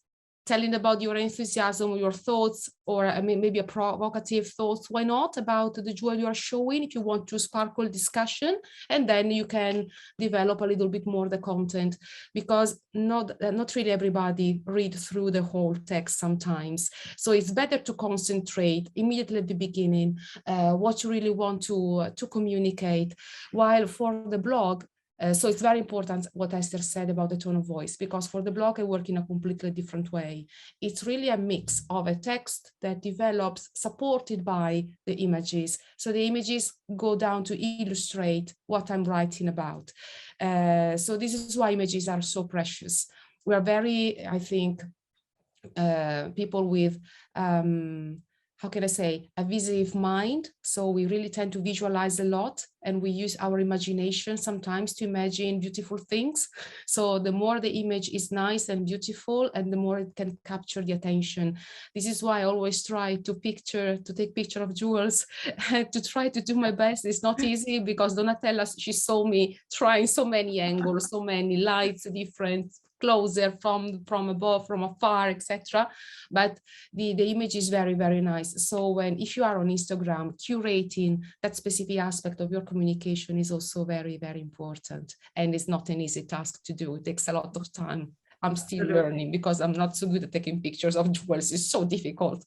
telling about your enthusiasm, your thoughts, or maybe a provocative thoughts, why not, about the jewel you are showing if you want to sparkle discussion, and then you can develop a little bit more the content, because not really everybody read through the whole text sometimes. So it's better to concentrate immediately at the beginning what you really want to communicate, while for the blog, so it's very important what Esther said about the tone of voice, because for the blog I work in a completely different way. It's really a mix of a text that develops supported by the images. So the images go down to illustrate what I'm writing about. So this is why images are so precious. We are very, I think, people with how can I say, a visive mind. So we really tend to visualize a lot, and we use our imagination sometimes to imagine beautiful things. So the more the image is nice and beautiful, and the more it can capture the attention. This is why I always try to take picture of jewels, to try to do my best. It's not easy, because Donatella, she saw me trying so many angles, so many lights, different, closer, from above, from afar, etc. But the image is very, very nice. So if you are on Instagram, curating that specific aspect of your communication is also very, very important. And it's not an easy task to do. It takes a lot of time. I'm still learning, because I'm not so good at taking pictures of jewels. It's so difficult.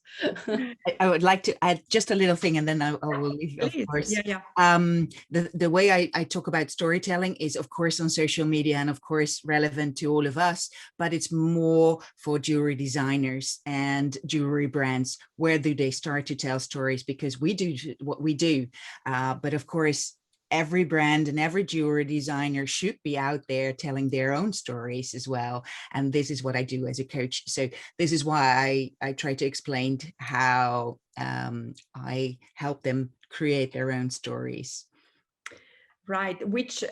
I would like to add just a little thing, and then I will leave, of course. Yeah. The way I talk about storytelling is, of course, on social media, and of course relevant to all of us, but it's more for jewelry designers and jewelry brands. Where do they start to tell stories? Because we do what we do, but of course, every brand and every jewelry designer should be out there telling their own stories as well. And this is what I do as a coach. So this is why I try to explain how I help them create their own stories. Right, which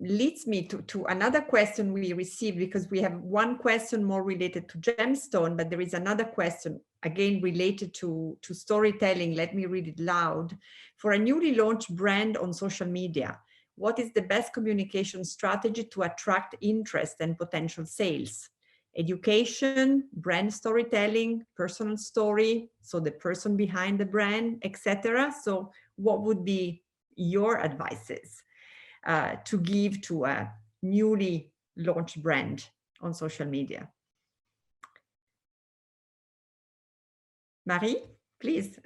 leads me to another question we received, because we have one question more related to gemstone, but there is another question again related to storytelling. Let me read it loud. For a newly launched brand on social media, what is the best communication strategy to attract interest and potential sales? Education, brand storytelling, personal story, so the person behind the brand, etc. So what would be your advices to give to a newly launched brand on social media? Marie, please.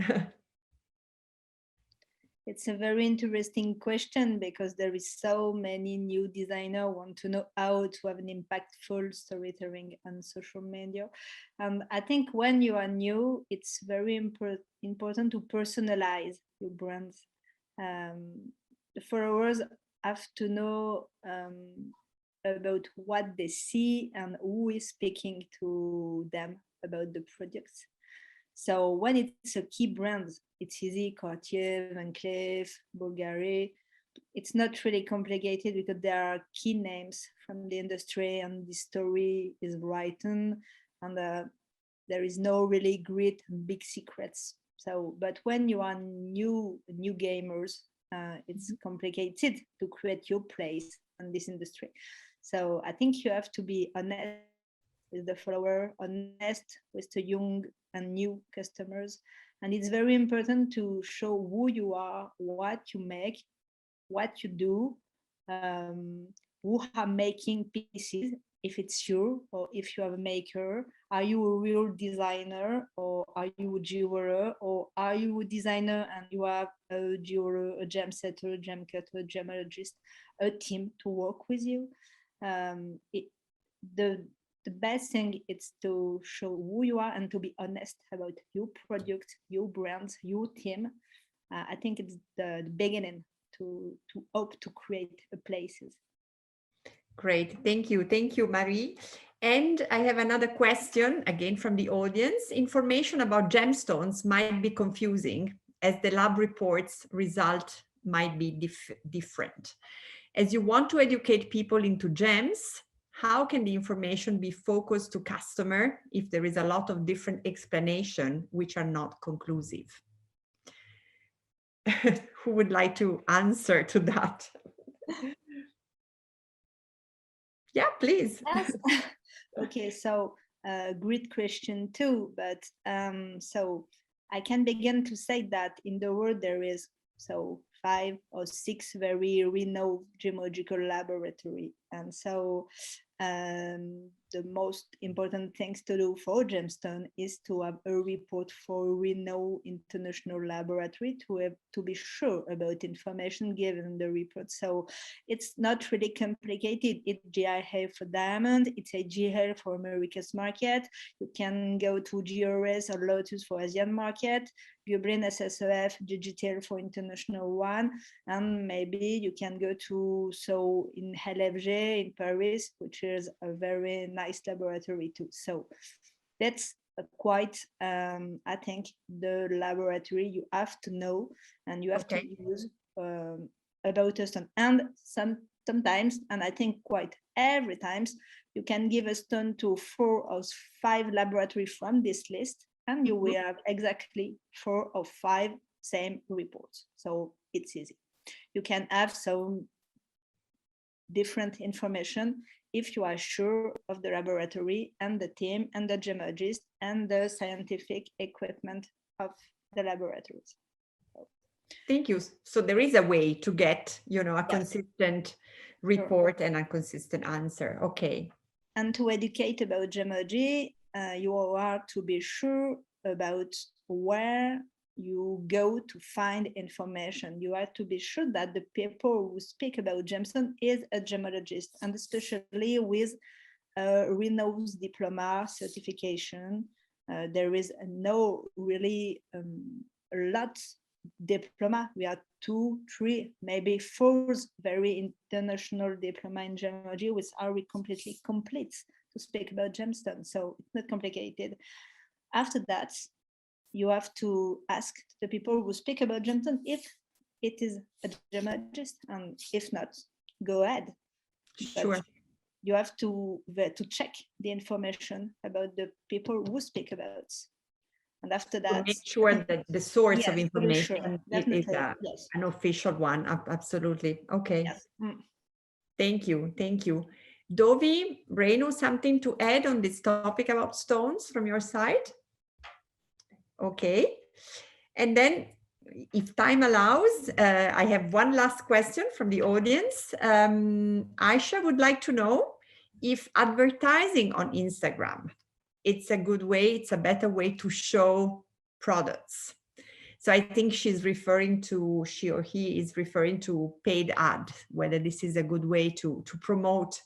It's a very interesting question because there is so many new designers want to know how to have an impactful storytelling on social media. I think when you are new, it's very important to personalize your brands. The followers have to know about what they see and who is speaking to them about the products. So when it's a key brand, it's easy, Cartier, Van Cleef, Bulgari. It's not really complicated because there are key names from the industry and the story is written and there is no really great and big secrets. So, but when you are new gamers, it's complicated to create your place in this industry. So I think you have to be honest with the follower, honest with the young and new customers. And it's very important to show who you are, what you make, what you do, who are making pieces, if it's you or if you have a maker. Are you a real designer or are you a jeweler, or are you a designer and you have a jeweler, a gem setter, gem cutter, gemologist, a team to work with you? The best thing is to show who you are and to be honest about your product, your brand, your team. I think it's the beginning to hope to create places. Great, thank you, Marie. And I have another question again from the audience. Information about gemstones might be confusing as the lab reports result might be different. As you want to educate people into gems, how can the information be focused to customer if there is a lot of different explanation which are not conclusive? Who would like to answer to that? Yeah, please. Yes. Okay, so great question too, but so I can begin to say that in the world there is 5 or 6 very renowned gemological laboratory, and so the most important things to do for gemstone is to have a report for a renowned international laboratory to be sure about information given in the report. So it's not really complicated. It's GIA for diamond, it's a GIA for America's market. You can go to GRS or Lotus for Asian market, Gublin SSOF, Digital for international one, and maybe you can go to in LFG in Paris, which is a very nice laboratory too. So that's quite I think the laboratory you have to know and you have to use about a stone. And sometimes, and I think quite every times, you can give a stone to 4 or 5 laboratories from this list, and you will have exactly 4 or 5 same reports. So it's easy. You can have some different information if you are sure of the laboratory and the team and the gemologist and the scientific equipment of the laboratories. Thank you. So there is a way to get, a consistent report and a consistent answer. Okay. And to educate about gemology, you are to be sure about where you go to find information. You have to be sure that the people who speak about gemstone is a gemologist, and especially with a renowned diploma certification. There is no really a lot diploma. We have 2, 3, maybe 4 very international diploma in gemology, which are completely complete to speak about gemstone. So it's not complicated. After that, you have to ask the people who speak about gemstone if it is a gemologist, and if not, go ahead. Sure. But you have to check the information about the people who speak about. And after to that, make sure that the source of yes, information sure, is yes. an official one. Absolutely. Okay. Yes. Thank you. Thank you. Dovi, Renu, something to add on this topic about stones from your side? Okay. And then, if time allows, I have one last question from the audience. Aisha would like to know if advertising on Instagram, it's a good way, it's a better way to show products. So I think she's referring to, she or he is referring to paid ad, whether this is a good way to promote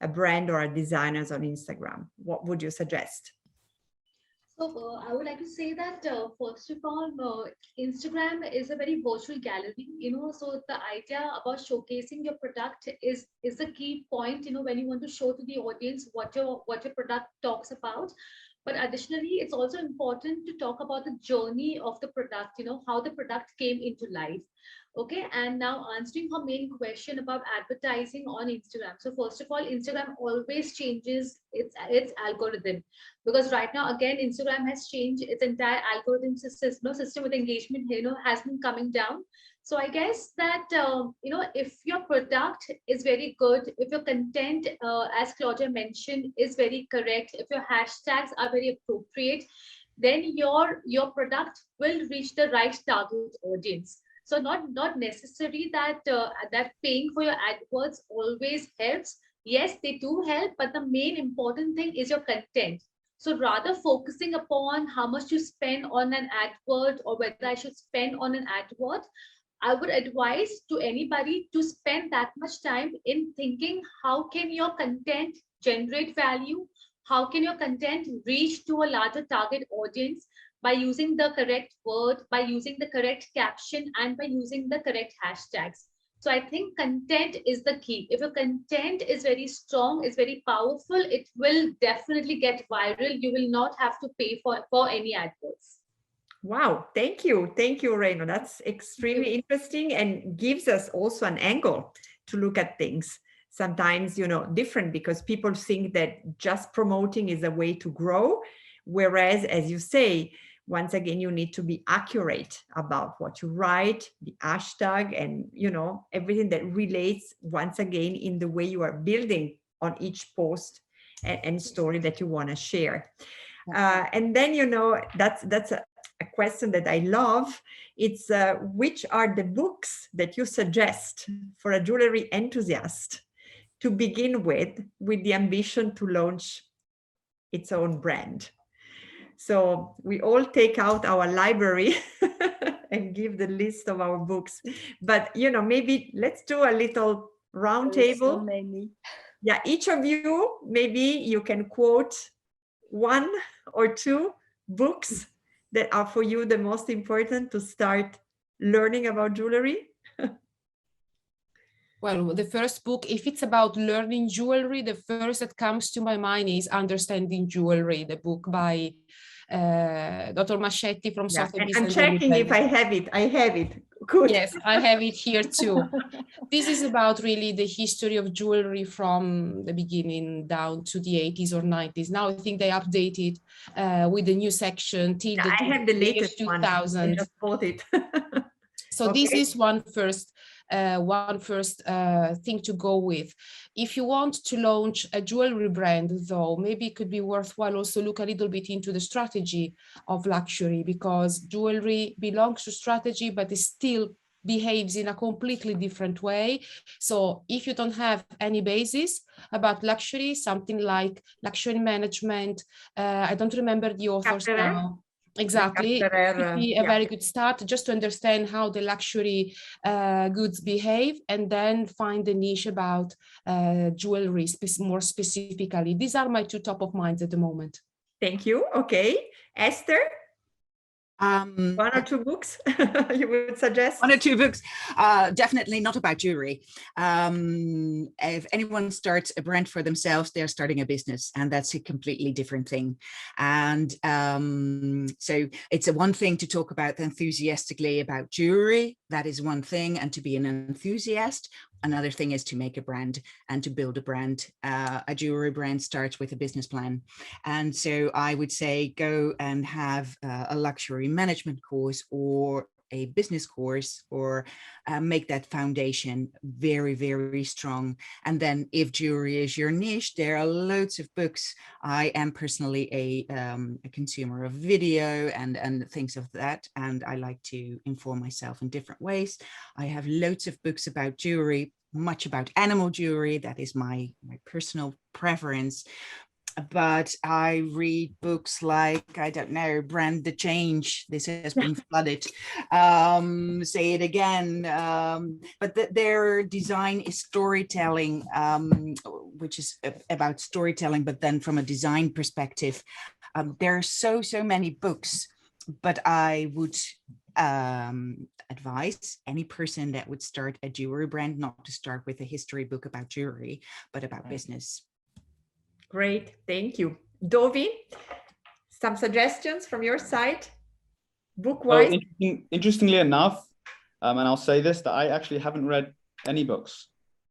a brand or a designers on Instagram. What would you suggest? So I would like to say that first of all, Instagram is a very virtual gallery, so the idea about showcasing your product is the key point, when you want to show to the audience what your product talks about. But additionally, it's also important to talk about the journey of the product, how the product came into life. Okay, and now answering her main question about advertising on Instagram. So first of all, Instagram always changes its algorithm, because right now, again, Instagram has changed its entire algorithm system with engagement, has been coming down. So I guess that, if your product is very good, if your content, as Claudia mentioned, is very correct, if your hashtags are very appropriate, then your product will reach the right target audience. So not necessary that that paying for your AdWords always helps. Yes, they do help, but the main important thing is your content. So rather focusing upon how much you spend on an AdWord or whether I should spend on an AdWord, I would advise to anybody to spend that much time in thinking, how can your content generate value? How can your content reach to a larger target audience? By using the correct word, by using the correct caption, and by using the correct hashtags. So I think content is the key. If your content is very strong, is very powerful, it will definitely get viral. You will not have to pay for any AdWords. Wow, thank you. Thank you, Reno. That's extremely interesting and gives us also an angle to look at things. Sometimes, different, because people think that just promoting is a way to grow. Whereas, as you say, once again, you need to be accurate about what you write, the hashtag, and, everything that relates, once again, in the way you are building on each post and story that you want to share. And then, that's a question that I love. It's which are the books that you suggest for a jewelry enthusiast to begin with the ambition to launch its own brand? So we all take out our library and give the list of our books. But, maybe let's do a little round table. So many. Yeah, each of you, maybe you can quote one or two books that are for you the most important to start learning about jewelry. Well, the first book, if it's about learning jewelry, the first that comes to my mind is Understanding Jewelry, the book by Dr. Mascetti from Sotheby's. I'm checking if I have it. I have it. Good. Yes, I have it here too. This is about really the history of jewelry from the beginning down to the 80s or 90s. Now I think they updated with the new section till I have the latest 2000. one. I just bought it. So okay. This is one first thing to go with. If you want to launch a jewelry brand, though, maybe it could be worthwhile also look a little bit into the strategy of luxury, because jewelry belongs to strategy, but it still behaves in a completely different way. So if you don't have any basis about luxury, something like luxury management, I don't remember the authors now. Exactly, it could be a very good start just to understand how the luxury goods behave, and then find the niche about jewelry more specifically. These are my two top of minds at the moment. Thank you. Okay, Esther? One or two books you would suggest? One or two books, definitely not about jewelry. If anyone starts a brand for themselves, they're starting a business, and that's a completely different thing. And so it's one thing to talk about enthusiastically about jewelry. That is one thing, and to be an enthusiast. Another thing is to make a brand and to build a brand. A jewelry brand starts with a business plan. And so I would say go and have a luxury management course or a business course, or make that foundation very, very strong. And then if jewelry is your niche, there are loads of books. I am personally a consumer of video and things of that, and I like to inform myself in different ways. I have loads of books about jewelry, much about animal jewelry. That is my personal preference. But I read books like, I don't know, Brand the Change. This has been flooded. Say it again. But their design is storytelling, which is about storytelling, but then from a design perspective. There are so many books, but I would advise any person that would start a jewelry brand not to start with a history book about jewelry, but about business. Great, thank you. Dovi, some suggestions from your side, book-wise? Interestingly enough, and I'll say this, that I actually haven't read any books.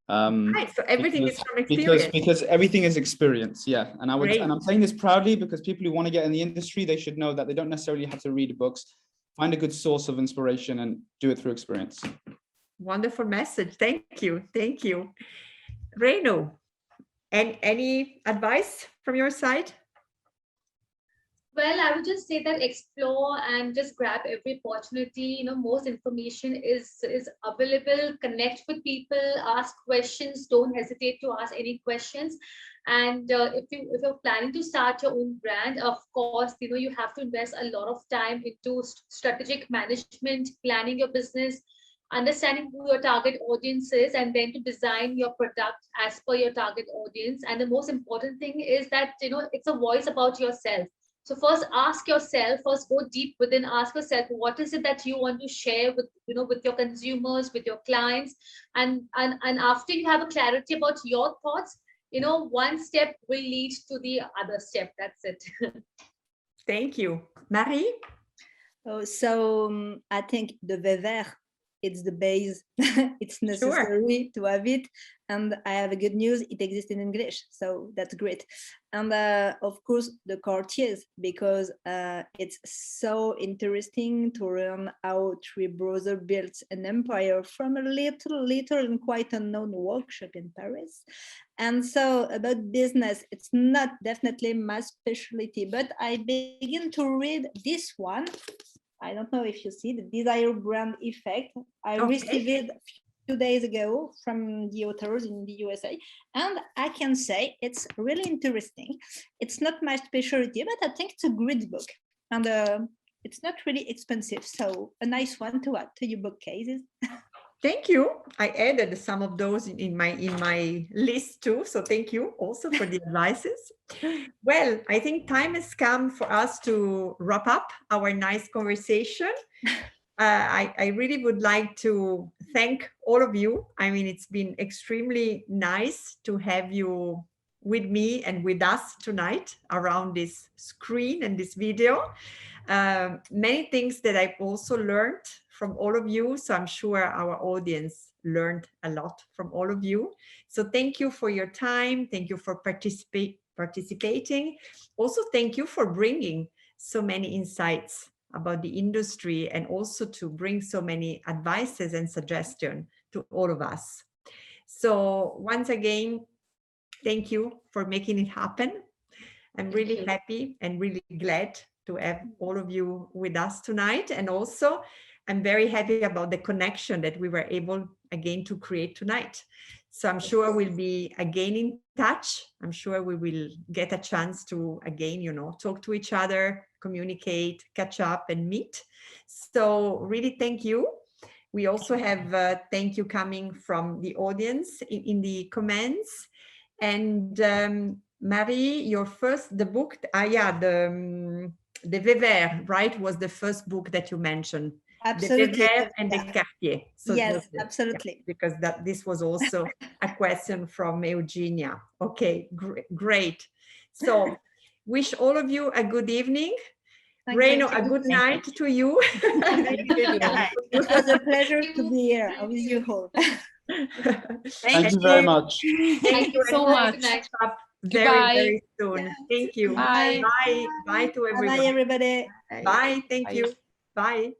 Right, so everything is from experience. Because everything is experience, yeah. And I'm saying this proudly because people who want to get in the industry, they should know that they don't necessarily have to read books. Find a good source of inspiration and do it through experience. Wonderful message. Thank you. Thank you. Reino, any advice from your side? Well, I would just say that explore and just grab every opportunity. Most information is available. Connect with people, ask questions. Don't hesitate to ask any questions. And if you're planning to start your own brand, of course, you have to invest a lot of time into strategic management, planning your business, understanding who your target audience is, and then to design your product as per your target audience. And the most important thing is that, it's a voice about yourself. So first ask yourself, first go deep within, ask yourself, what is it that you want to share with, with your consumers, with your clients? And after you have a clarity about your thoughts, one step will lead to the other step. That's it. Thank you. Marie? So I think the Weber, it's the base. It's necessary to have it. And I have a good news, it exists in English, so that's great. And of course, the courtiers, because it's so interesting to learn how three brothers built an empire from a little and quite unknown workshop in Paris. And so about business, it's not definitely my specialty, but I begin to read this one. I don't know if you see the Desire Brand Effect. I received it a few days ago from the authors in the USA, and I can say it's really interesting. It's not my specialty, but I think it's a great book, and it's not really expensive, so a nice one to add to your bookcases. Thank you. I added some of those in my list too. So thank you also for the advices. Well, I think time has come for us to wrap up our nice conversation. I really would like to thank all of you. I mean, it's been extremely nice to have you with me and with us tonight around this screen and this video. Many things that I've also learned from all of you. So I'm sure our audience learned a lot from all of you. So thank you for your time. Thank you for participating. Also, thank you for bringing so many insights about the industry and also to bring so many advices and suggestions to all of us. So once again, thank you for making it happen. I'm really happy and really glad to have all of you with us tonight. And also, I'm very happy about the connection that we were able again to create tonight. So I'm sure we'll be again in touch. I'm sure we will get a chance to again, talk to each other, communicate, catch up and meet. So really thank you. We also have thank you coming from the audience in the comments. And Marie, the book, the Weber, right, was the first book that you mentioned. Absolutely. The Weber and the Cartier. So yes, absolutely. Because this was also a question from Eugenia. Okay, great. So wish all of you a good evening. Reino, a good night to you. It was a pleasure to be here with you all. Thank you very much. Thank you so much. Catch up Goodbye. very soon. Thank you. Bye. Bye. Bye to Bye everybody. everybody. Bye. Thank Bye. you. Bye.